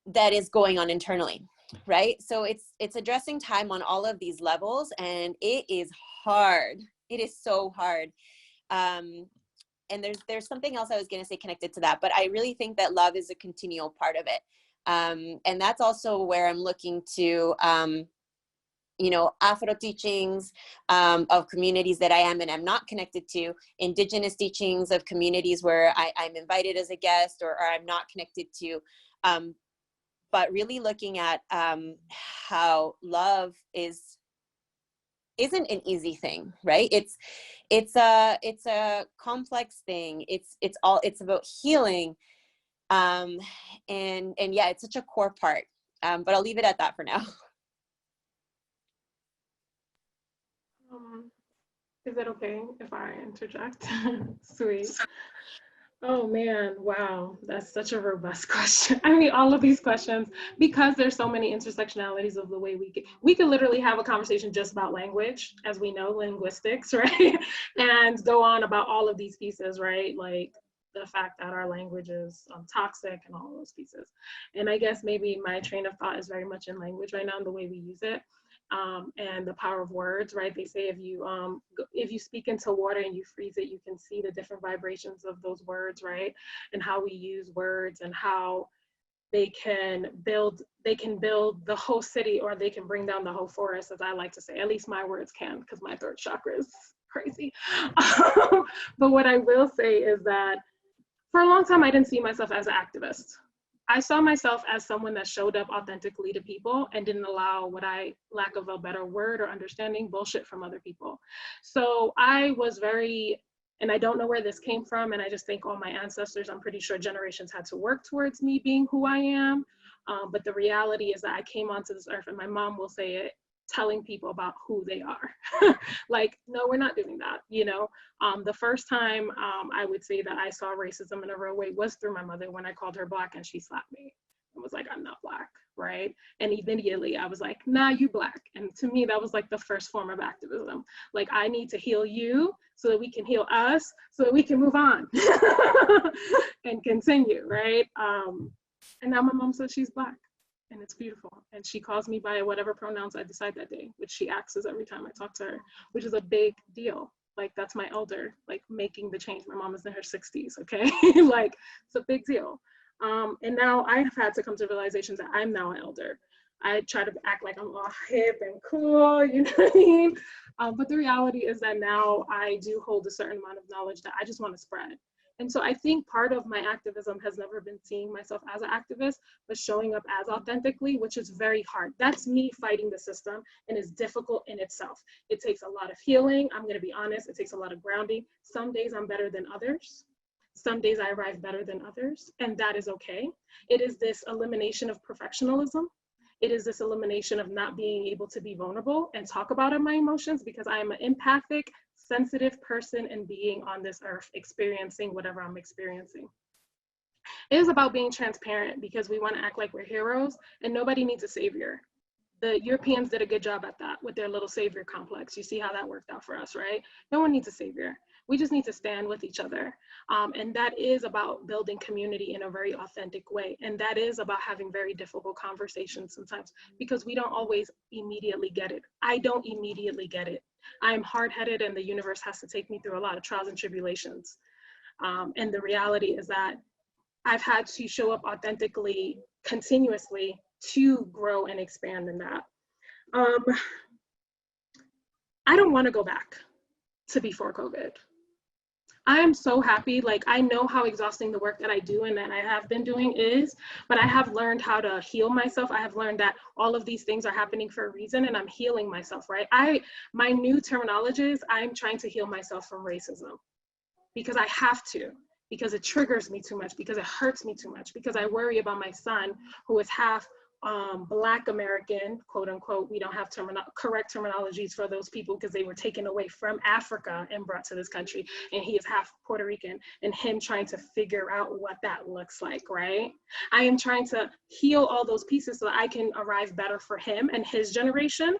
that is going on internally, right? So it's addressing time on all of these levels, and it is hard. It is so hard. And there's something else I was going to say connected to that, but I really think that love is a continual part of it. And that's also where I'm looking to, you know, Afro teachings of communities that I am and am not connected to, Indigenous teachings of communities where I'm invited as a guest or I'm not connected to, but really looking at how love isn't an easy thing, right? It's a complex thing. It's about healing, and yeah, it's such a core part. But I'll leave it at that for now. Is it okay if I interject? Sweet. Oh man, wow, that's such a robust question. I mean, all of these questions, because there's so many intersectionalities of the way we could literally have a conversation just about language, as we know, linguistics, right? And go on about all of these pieces, right? Like the fact that our language is toxic and all those pieces. And I guess maybe my train of thought is very much in language right now and the way we use it. And the power of words, right? They say if you speak into water and you freeze it, you can see the different vibrations of those words, right? And how we use words and how they can build the whole city, or they can bring down the whole forest, as I like to say. At least my words can, because my third chakra is crazy. But what I will say is that for a long time, I didn't see myself as an activist. I saw myself as someone that showed up authentically to people and didn't allow lack of a better word or understanding, bullshit from other people. So I was and I don't know where this came from, and I just think all my ancestors, I'm pretty sure generations had to work towards me being who I am. But the reality is that I came onto this earth, and my mom will say it, telling people about who they are. Like, no, we're not doing that, you know? The first time I would say that I saw racism in a real way was through my mother, when I called her Black and she slapped me and was like, I'm not Black, right? And immediately I was like, nah, you Black. And to me, that was like the first form of activism. Like, I need to heal you so that we can heal us, so that we can move on and continue, right? And now my mom says she's Black. And it's beautiful. And she calls me by whatever pronouns I decide that day, which she axes every time I talk to her, which is a big deal. Like, that's my elder, like, making the change. My mom is in her 60s, okay? Like, it's a big deal. And now I've had to come to realizations that I'm now an elder. I try to act like I'm all hip and cool, you know what I mean? But the reality is that now I do hold a certain amount of knowledge that I just want to spread. And so I think part of my activism has never been seeing myself as an activist, but showing up as authentically, which is very hard. That's me fighting the system, and is difficult in itself. It takes a lot of healing. I'm gonna be honest, it takes a lot of grounding. Some days I'm better than others. Some days I arrive better than others, and that is okay. It is this elimination of perfectionism. It is this elimination of not being able to be vulnerable and talk about my emotions, because I am an empathic, sensitive person and being on this earth, experiencing whatever I'm experiencing. It is about being transparent, because we want to act like we're heroes, and nobody needs a savior. The Europeans did a good job at that with their little savior complex. You see how that worked out for us, right? No one needs a savior. We just need to stand with each other. And that is about building community in a very authentic way. And that is about having very difficult conversations sometimes, because we don't always immediately get it. I don't immediately get it. I'm hard-headed, and the universe has to take me through a lot of trials and tribulations. And the reality is that I've had to show up authentically, continuously, to grow and expand in that. I don't want to go back to before COVID. I am so happy. Like, I know how exhausting the work that I do and that I have been doing is, but I have learned how to heal myself. I have learned that all of these things are happening for a reason, and I'm healing myself, right? My new terminology is I'm trying to heal myself from racism, because I have to, because it triggers me too much, because it hurts me too much, because I worry about my son, who is half Black American, quote unquote. We don't have correct terminologies for those people because they were taken away from Africa and brought to this country, and he is half Puerto Rican, and him trying to figure out what that looks like, right? I am trying to heal all those pieces so that I can arrive better for him and his generation,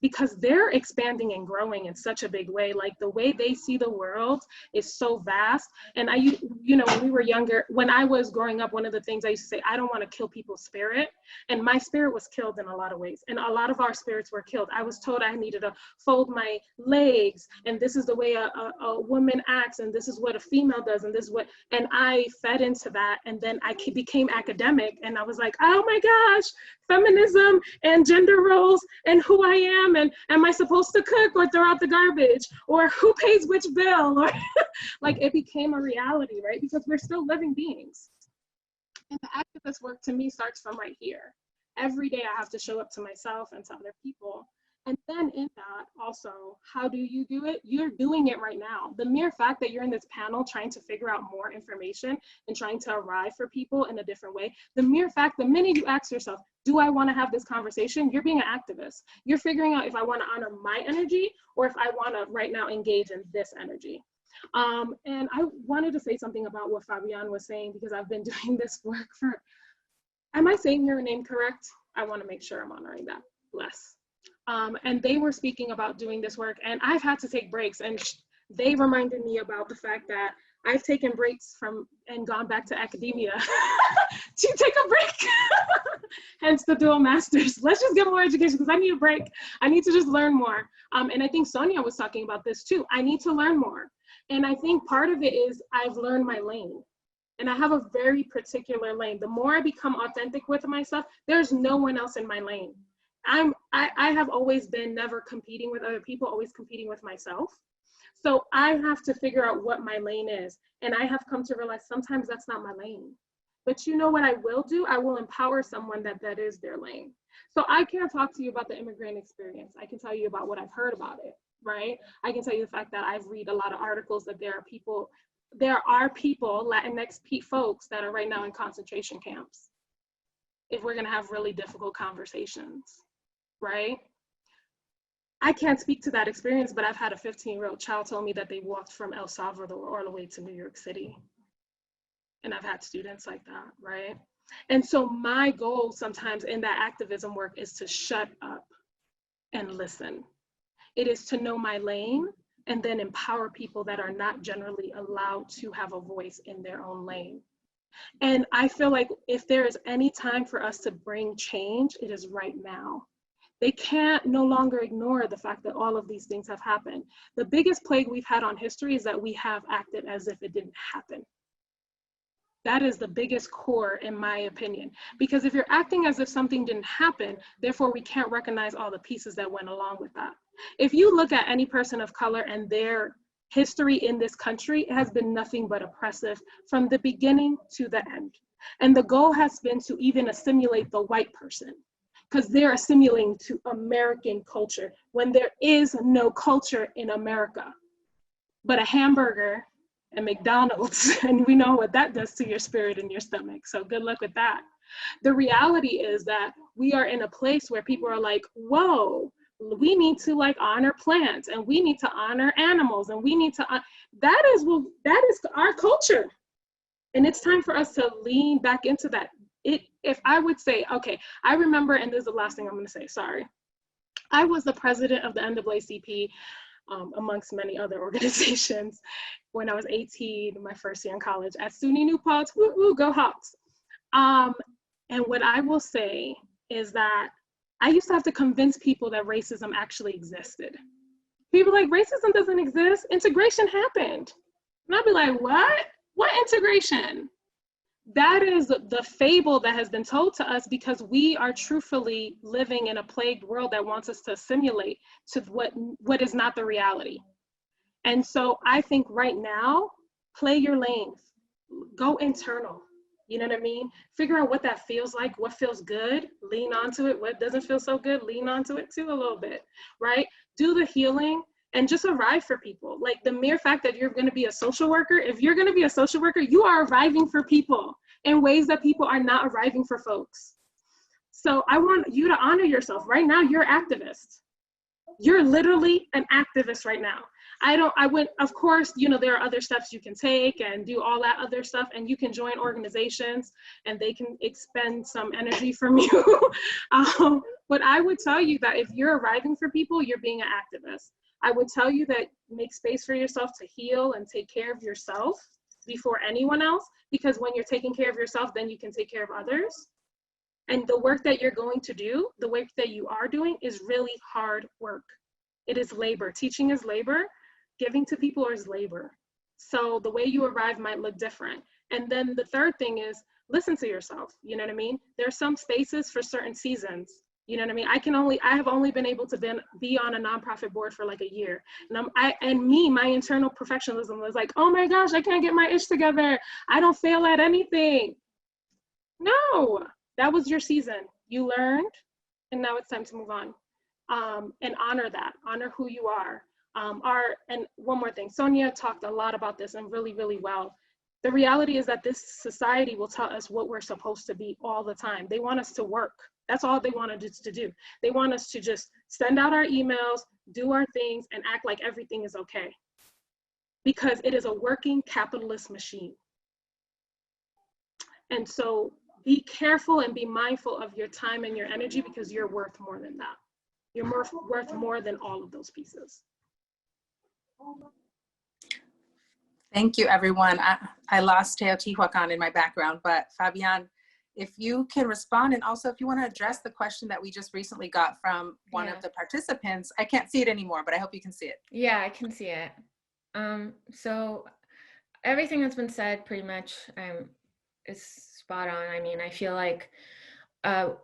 because they're expanding and growing in such a big way. Like, the way they see the world is so vast. And when we were younger, when I was growing up, one of the things I used to say, I don't want to kill people's spirit. And my spirit was killed in a lot of ways. And a lot of our spirits were killed. I was told I needed to fold my legs, and this is the way a woman acts, and this is what a female does, and this is what, and I fed into that. And then I became academic, and I was like, oh my gosh, feminism and gender roles and who I am, and am I supposed to cook or throw out the garbage, or who pays which bill, or like, it became a reality, right? Because we're still living beings. And the activist work to me starts from right here. Every day I have to show up to myself and to other people. And then in that also, how do you do it? You're doing it right now. The mere fact that you're in this panel trying to figure out more information and trying to arrive for people in a different way, the mere fact, the minute you ask yourself, do I want to have this conversation? You're being an activist. You're figuring out if I want to honor my energy or if I want to right now engage in this energy. And I wanted to say something about what Fabian was saying, because I've been doing this work for, am I saying your name correct? I want to make sure I'm honoring that. Bless. And they were speaking about doing this work, and I've had to take breaks, and they reminded me about the fact that I've taken breaks from and gone back to academia to take a break. Hence the dual masters. Let's just get more education, because I need a break. I need to just learn more. And I think Sonia was talking about this too. I need to learn more. And I think part of it is I've learned my lane. And I have a very particular lane. The more I become authentic with myself, there's no one else in my lane. I have always been never competing with other people, always competing with myself. So I have to figure out what my lane is. And I have come to realize sometimes that's not my lane. But you know what I will do? I will empower someone that is their lane. So I can't talk to you about the immigrant experience. I can tell you about what I've heard about it, right? I can tell you the fact that I've read a lot of articles that there are people, Latinx folks that are right now in concentration camps, if we're gonna have really difficult conversations, right? I can't speak to that experience, but I've had a 15-year-old child tell me that they walked from El Salvador all the way to New York City. And I've had students like that, right? And so my goal sometimes in that activism work is to shut up and listen. It is to know my lane and then empower people that are not generally allowed to have a voice in their own lane. And I feel like if there is any time for us to bring change, it is right now. They can't no longer ignore the fact that all of these things have happened. The biggest plague we've had on history is that we have acted as if it didn't happen. That is the biggest core, in my opinion, because if you're acting as if something didn't happen, therefore we can't recognize all the pieces that went along with that. If you look at any person of color and their history in this country, it has been nothing but oppressive from the beginning to the end. And the goal has been to even assimilate the white person, because they're assimilating to American culture when there is no culture in America but a hamburger and McDonald's, and we know what that does to your spirit and your stomach. So good luck with that. The reality is that we are in a place where people are like, whoa, we need to like honor plants, and we need to honor animals, and we need to, that is our culture. And it's time for us to lean back into that. If I would say, okay, I remember, and this is the last thing I'm gonna say, sorry. I was the president of the NAACP amongst many other organizations. When I was 18, my first year in college at SUNY New Paltz, woo woo, go Hawks. And what I will say is that I used to have to convince people that racism actually existed. People like, racism doesn't exist, integration happened. And I'd be like, what? What integration? That is the fable that has been told to us because we are truthfully living in a plagued world that wants us to assimilate to what is not the reality. And so I think right now, play your lanes, go internal. You know what I mean? Figure out what that feels like, what feels good, lean onto it. What doesn't feel so good, lean onto it too a little bit, right? Do the healing and just arrive for people. Like the mere fact that you're gonna be a social worker, if you're gonna be a social worker, you are arriving for people in ways that people are not arriving for folks. So I want you to honor yourself. Right now, you're an activist. You're literally an activist right now. Of course, you know, there are other steps you can take and do all that other stuff, and you can join organizations and they can expend some energy from you. But I would tell you that if you're arriving for people, you're being an activist. I would tell you that make space for yourself to heal and take care of yourself before anyone else, because when you're taking care of yourself, then you can take care of others. And the work that you're going to do, the work that you are doing is really hard work. It is labor. Teaching is labor. Giving to people is labor. So the way you arrive might look different. And then the third thing is listen to yourself. You know what I mean? There are some spaces for certain seasons. You know what I mean? I have only been able to be on a nonprofit board for like a year. And my internal perfectionism was like, oh my gosh, I can't get my ish together. I don't fail at anything. No, that was your season. You learned, and now it's time to move on. And honor that, honor who you are. And one more thing, Sonia talked a lot about this and really, really well. The reality is that this society will tell us what we're supposed to be all the time. They want us to work. That's all they want us to do. They want us to just send out our emails, do our things, and act like everything is okay. Because it is a working capitalist machine. And so be careful and be mindful of your time and your energy because you're worth more than that. You're worth more than all of those pieces. Thank you, everyone. I lost Teotihuacan in my background, but Fabian, if you can respond, and also if you want to address the question that we just recently got from one of the participants. I can't see it anymore, but I hope you can see it. Yeah, I can see it. So everything that's been said pretty much is spot on. I mean, I feel like I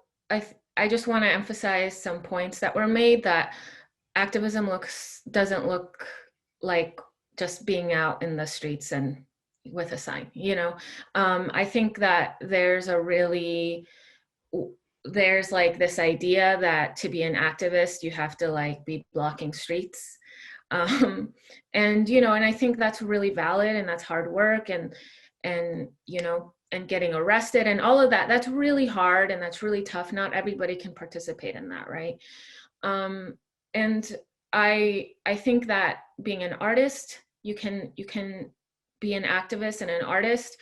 just want to emphasize some points that were made, that activism doesn't look like just being out in the streets and with a sign, you know. I think that there's like this idea that to be an activist, you have to like be blocking streets. And, you know, and I think that's really valid, and that's hard work, and, you know, and getting arrested and all of that, that's really hard and that's really tough. Not everybody can participate in that, right? And I think that being an artist, you can be an activist and an artist.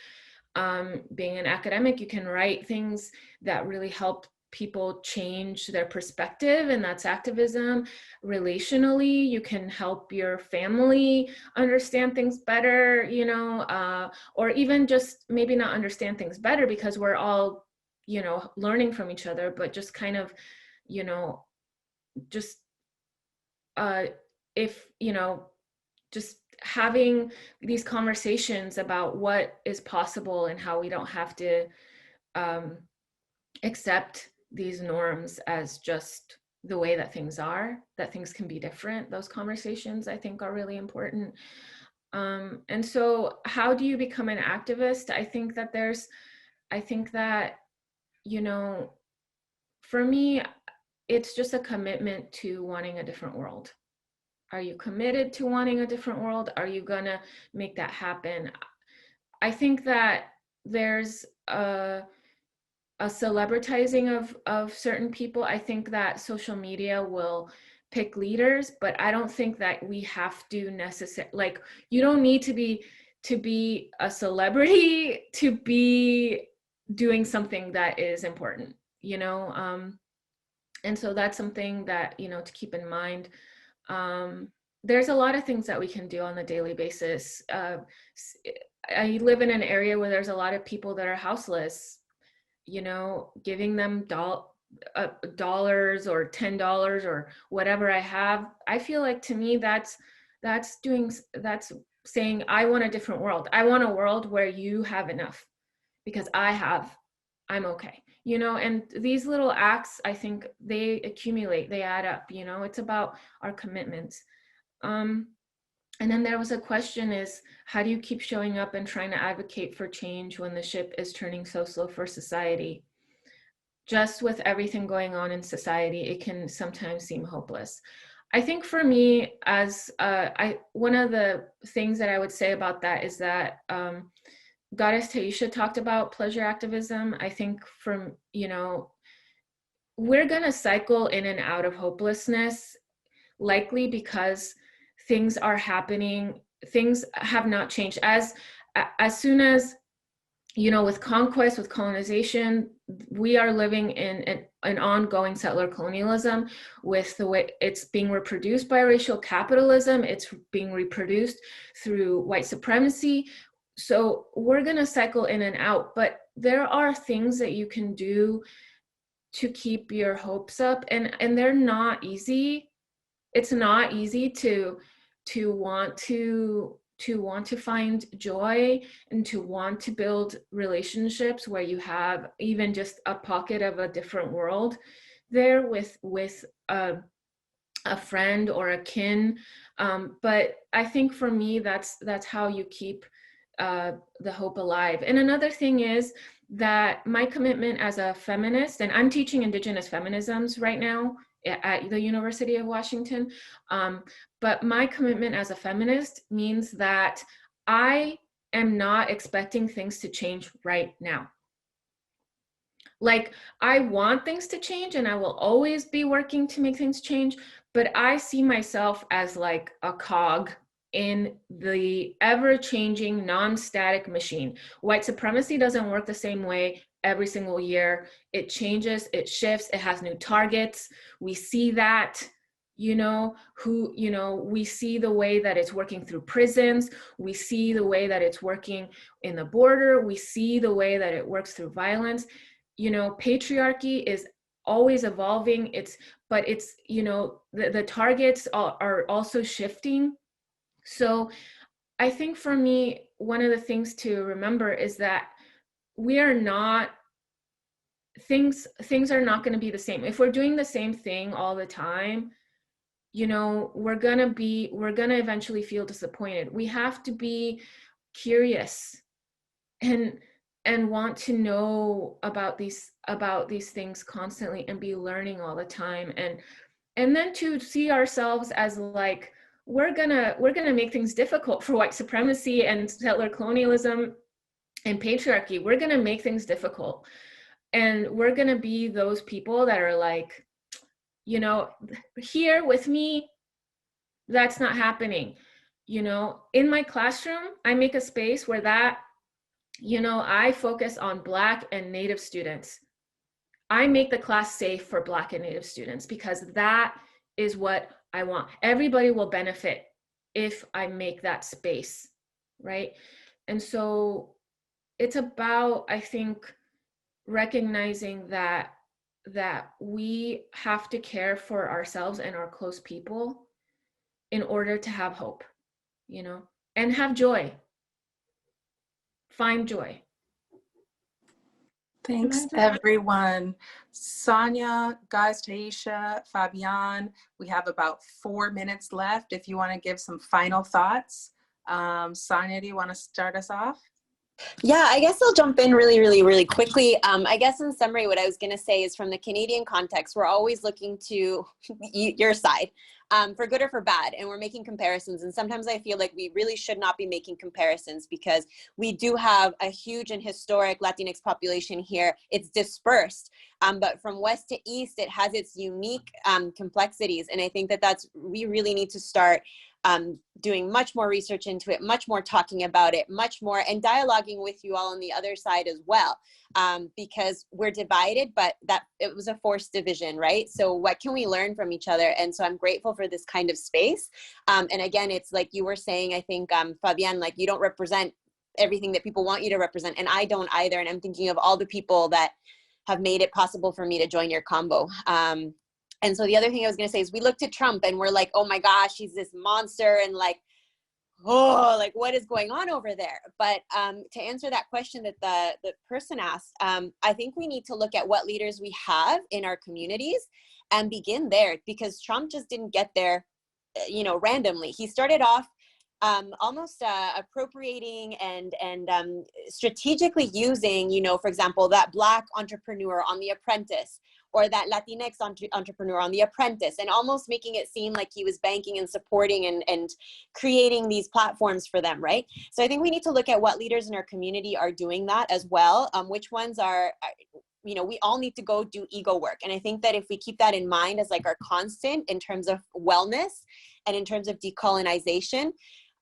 Being an academic, you can write things that really help people change their perspective, and that's activism. Relationally, you can help your family understand things better, you know, or even just maybe not understand things better because we're all, you know, learning from each other, but just kind of, you know, just if, you know, just having these conversations about what is possible and how we don't have to accept these norms as just the way that things are, that things can be different. Those conversations I think are really important. And so how do you become an activist? I think that, you know, for me, it's just a commitment to wanting a different world. Are you committed to wanting a different world? Are you gonna make that happen? I think that there's a celebritizing of certain people. I think that social media will pick leaders, but I don't think that we have to necessarily, like, you don't need to be a celebrity to be doing something that is important, you know? And so that's something that, you know, to keep in mind. there's a lot of things that we can do on a daily basis. I live in an area where there's a lot of people that are houseless, you know, giving them dollars or $10 or whatever I have. I feel like, to me, that's saying, I want a different world. I want a world where you have enough because I'm okay, you know. And these little acts, I think they accumulate, they add up, you know. It's about our commitments. And then there was a question is, how do you keep showing up and trying to advocate for change when the ship is turning so slow for society? Just with everything going on in society, it can sometimes seem hopeless. I think for me, as one of the things that I would say about that is that Goddess Taisha talked about pleasure activism. I think from, you know, we're gonna cycle in and out of hopelessness, likely because things are happening, things have not changed. As soon as, you know, with conquest, with colonization, we are living in an ongoing settler colonialism with the way it's being reproduced by racial capitalism. It's being reproduced through white supremacy. So we're gonna cycle in and out, but there are things that you can do to keep your hopes up, and they're not easy. It's not easy to want to find joy and to want to build relationships where you have even just a pocket of a different world there with a friend or a kin. But I think for me, that's how you keep the hope alive. And another thing is that my commitment as a feminist, and I'm teaching Indigenous feminisms right now at the University of Washington, but my commitment as a feminist means that I am not expecting things to change right now. Like, I want things to change and I will always be working to make things change, but I see myself as like a cog in the ever-changing, non-static machine. White supremacy doesn't work the same way every single year. It changes, it shifts, it has new targets. We see that, you know, we see the way that it's working through prisons. We see the way that it's working in the border. We see the way that it works through violence. You know, patriarchy is always evolving. But it's, you know, the targets are also shifting. So I think for me, one of the things to remember is that we are not, things are not going to be the same. If we're doing the same thing all the time, you know, we're going to eventually feel disappointed. We have to be curious and want to know about these things constantly and be learning all the time. And then to see ourselves as like, we're gonna make things difficult for white supremacy and settler colonialism and patriarchy. We're gonna make things difficult. And we're gonna be those people that are like, you know, here with me, that's not happening. You know, in my classroom, I make a space where that, you know, I focus on Black and Native students. I make the class safe for Black and Native students because that is what I want. Everybody will benefit if I make that space, right? And so it's about, I think, recognizing that we have to care for ourselves and our close people in order to have hope, you know, and have joy. Find joy. Thanks, everyone. Sonia, guys, Taisha, Fabian, we have about 4 minutes left. If you want to give some final thoughts. Sonia, do you want to start us off? Yeah, I guess I'll jump in really quickly. I guess in summary, what I was going to say is from the Canadian context, we're always looking to your side for good or for bad, and we're making comparisons. And sometimes I feel like we really should not be making comparisons because we do have a huge and historic Latinx population here. It's dispersed, but from west to east, it has its unique complexities. And I think that we really need to start doing much more research into it, much more talking about it, much more, and dialoguing with you all on the other side as well, because we're divided, but that it was a forced division, right? So what can we learn from each other? And so I'm grateful for this kind of space. And again, it's like you were saying, I think, Fabian, like you don't represent everything that people want you to represent, and I don't either. And I'm thinking of all the people that have made it possible for me to join your combo. And so the other thing I was going to say is we looked at Trump and we're like, oh my gosh, he's this monster, and like, oh, like what is going on over there? But to answer that question that the person asked, I think we need to look at what leaders we have in our communities and begin there, because Trump just didn't get there, you know, randomly. He started off almost appropriating and strategically using, you know, for example, that Black entrepreneur on The Apprentice, or that Latinx entrepreneur on The Apprentice, and almost making it seem like he was banking and supporting and creating these platforms for them, right? So I think we need to look at what leaders in our community are doing that as well. Which ones are, you know, we all need to go do ego work. And I think that if we keep that in mind as like our constant in terms of wellness and in terms of decolonization,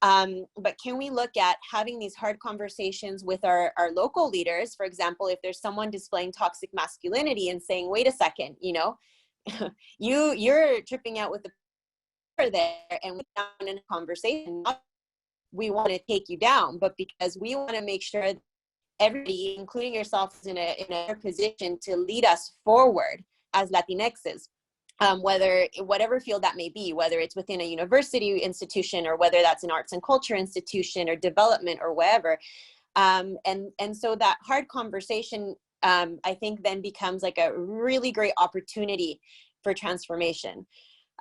but can we look at having these hard conversations with our local leaders? For example, if there's someone displaying toxic masculinity and saying, wait a second, you know, you're tripping out with the there, and we're down in a conversation, we want to take you down, but because we want to make sure that everybody, including yourself, is in a position to lead us forward as Latinxes. Whatever field that may be, whether it's within a university institution or whether that's an arts and culture institution or development or wherever. And so that hard conversation, I think then becomes like a really great opportunity for transformation.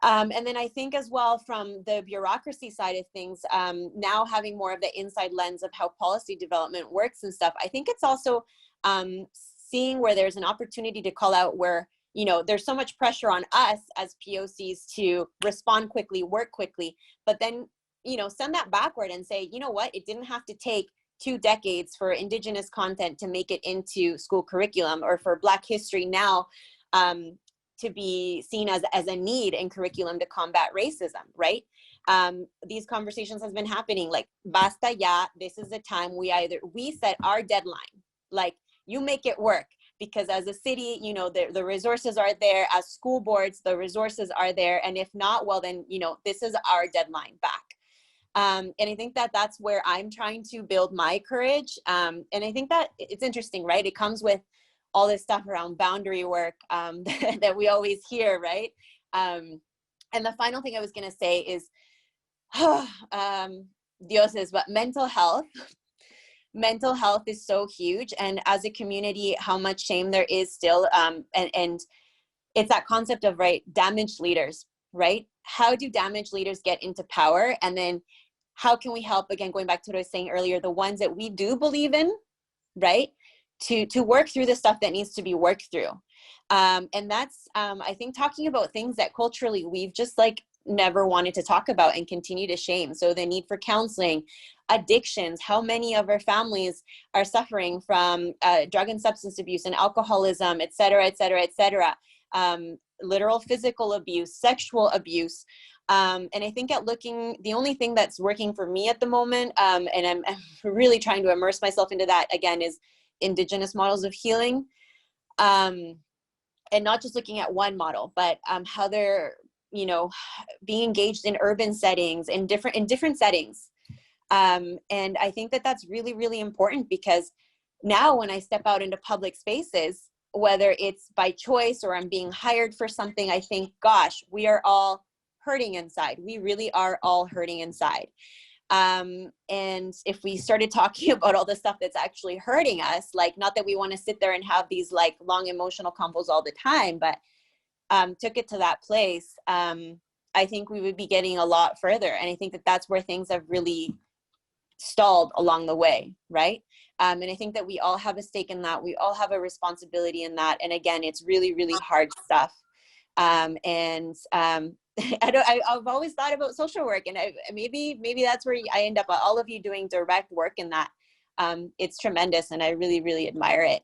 And then I think as well from the bureaucracy side of things, now having more of the inside lens of how policy development works and stuff, I think it's also seeing where there's an opportunity to call out where, you know, there's so much pressure on us as POCs to respond quickly, work quickly, but then, you know, send that backward and say, you know what, it didn't have to take 2 decades for Indigenous content to make it into school curriculum, or for Black history now to be seen as a need in curriculum to combat racism, right? These conversations has been happening, like, basta ya, this is the time we set our deadline, like, you make it work. Because as a city, you know, the resources are there. As school boards, the resources are there. And if not, well, then, you know, this is our deadline back. And I think that that's where I'm trying to build my courage. And I think that it's interesting, right? It comes with all this stuff around boundary work that we always hear, right? And the final thing I was going to say is, dioses, but mental health. Mental health is so huge, and as a community, how much shame there is still, and it's that concept of, right, damaged leaders, right? How do damaged leaders get into power? And then how can we help, again, going back to what I was saying earlier, the ones that we do believe in, right, to work through the stuff that needs to be worked through. And that's, I think, talking about things that culturally we've just like never wanted to talk about and continue to shame. So the need for counseling, addictions, how many of our families are suffering from drug and substance abuse and alcoholism, et cetera, et cetera, et cetera. Literal physical abuse, sexual abuse. And I think the only thing that's working for me at the moment, and I'm really trying to immerse myself into that again, is Indigenous models of healing. And not just looking at one model, but how they're, you know, being engaged in urban settings, in different settings. And I think that that's really, really important, because now when I step out into public spaces, whether it's by choice or I'm being hired for something, I think, gosh, we are all hurting inside. We really are all hurting inside. And if we started talking about all the stuff that's actually hurting us, like, not that we want to sit there and have these like long emotional combos all the time, but took it to that place, I think we would be getting a lot further. And I think that that's where things have really stalled along the way, right? And I think that we all have a stake in that. We all have a responsibility in that. And again, it's really, really hard stuff. I've always thought about social work, and maybe that's where I end up, all of you doing direct work in that. It's tremendous, and I really, really admire it.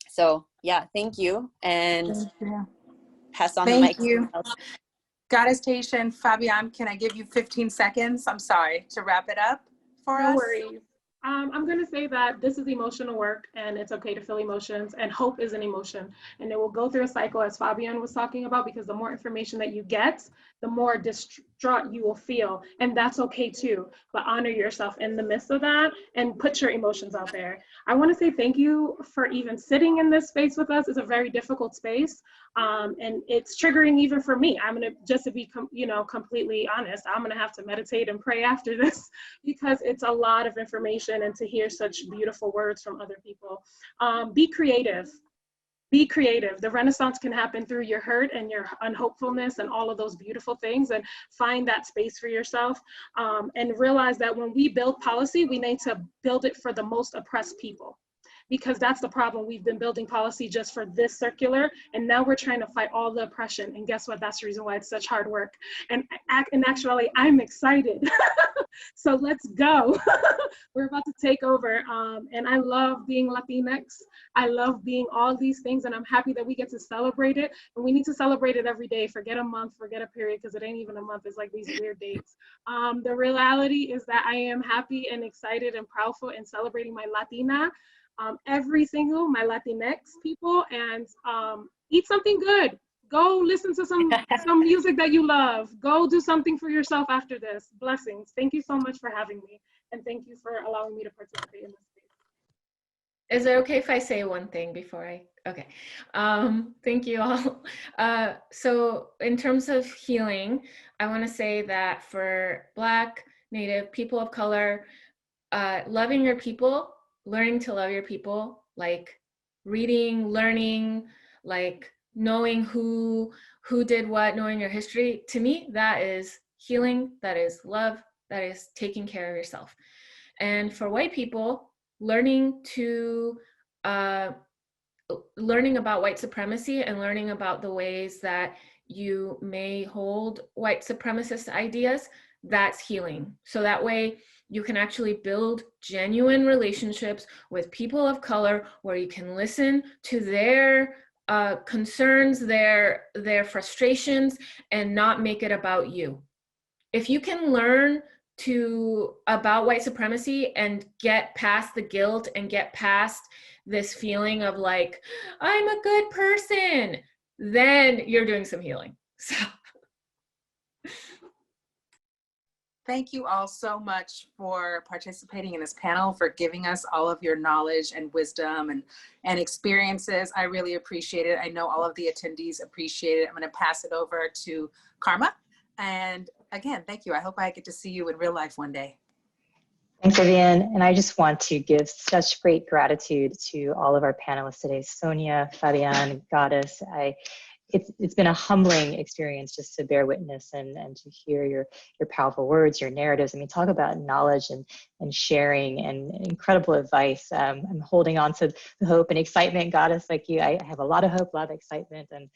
So yeah, thank you. And pass on the mic. Thank you. Goddess Taisha, Fabian, can I give you 15 seconds? I'm sorry, to wrap it up for us? No worries. I'm going to say that this is emotional work, and it's okay to feel emotions, and hope is an emotion, and it will go through a cycle, as Fabian was talking about, because the more information that you get, the more distraught you will feel, and that's okay too. But honor yourself in the midst of that and put your emotions out there. I want to say thank you for even sitting in this space with us. It's a very difficult space, and it's triggering even for me. I'm going to, just to be completely honest, I'm going to have to meditate and pray after this because it's a lot of information, and to hear such beautiful words from other people. Be creative. Be creative. The Renaissance can happen through your hurt and your unhopefulness and all of those beautiful things, and find that space for yourself, and realize that when we build policy, we need to build it for the most oppressed people. Because that's the problem. We've been building policy just for this circular, and now we're trying to fight all the oppression. And guess what? That's the reason why it's such hard work. And in actuality, I'm excited. So let's go. We're about to take over. And I love being Latinx. I love being all these things, and I'm happy that we get to celebrate it. And we need to celebrate it every day. Forget a month, forget a period, because it ain't even a month. It's like these weird dates. The reality is that I am happy and excited and proudful in celebrating my Latina. Every single, my Latinx people, and eat something good. Go listen to some music that you love. Go do something for yourself after this. Blessings. Thank you so much for having me, and thank you for allowing me to participate in this space. Is it okay if I say one thing before okay. Thank you all. So in terms of healing, I want to say that for Black, Native, people of color, loving your people, learning to love your people, like reading, learning, like knowing who did what, knowing your history, to me, that is healing, that is love, that is taking care of yourself. And for white people, learning about white supremacy and learning about the ways that you may hold white supremacist ideas, that's healing. So that way you can actually build genuine relationships with people of color where you can listen to their concerns, their frustrations, and not make it about you. If you can learn about white supremacy and get past the guilt and get past this feeling of like, I'm a good person, then you're doing some healing. So. Thank you all so much for participating in this panel, for giving us all of your knowledge and wisdom and experiences. I really appreciate it. I know all of the attendees appreciate it. I'm going to pass it over to Karma. And again, thank you. I hope I get to see you in real life one day. Thanks, Vivian. And I just want to give such great gratitude to all of our panelists today, Sonia, Fabian, Goddess. It's been a humbling experience just to bear witness and to hear your powerful words, your narratives. I mean, talk about knowledge and sharing and incredible advice. I'm holding on to the hope and excitement, Goddess, like you. I have a lot of hope, a lot of excitement, and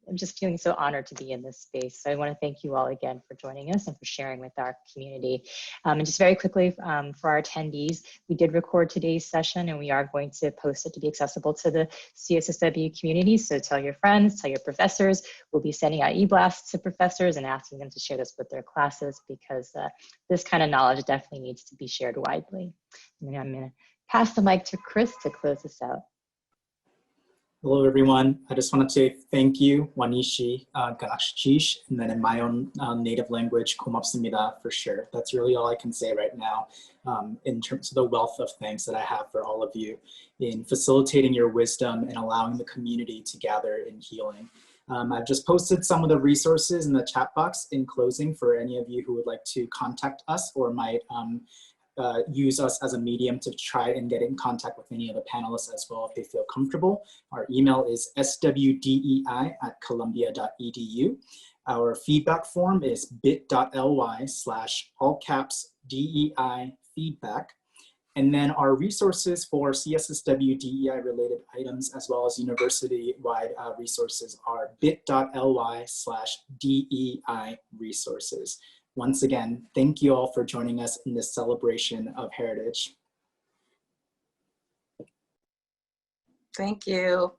I'm just feeling so honored to be in this space. So I want to thank you all again for joining us and for sharing with our community. And just very quickly, for our attendees, we did record today's session and we are going to post it to be accessible to the CSSW community. So tell your friends, tell your professors. We'll be sending out e-blasts to professors and asking them to share this with their classes, because this kind of knowledge definitely needs to be shared widely. And I'm going to pass the mic to Chris to close this out. Hello, everyone. I just want to say thank you, Wanishi, Ganakshish, and then in my own native language, Komapsamida, for sure. That's really all I can say right now in terms of the wealth of thanks that I have for all of you in facilitating your wisdom and allowing the community to gather in healing. I've just posted some of the resources in the chat box in closing for any of you who would like to contact us or might use us as a medium to try and get in contact with any of the panelists as well if they feel comfortable. Our email is swdei@columbia.edu. Our feedback form is bit.ly/all-caps-DEI feedback. And then our resources for CSSW DEI related items as well as university-wide resources are bit.ly/DEI resources. Once again, thank you all for joining us in this celebration of heritage. Thank you.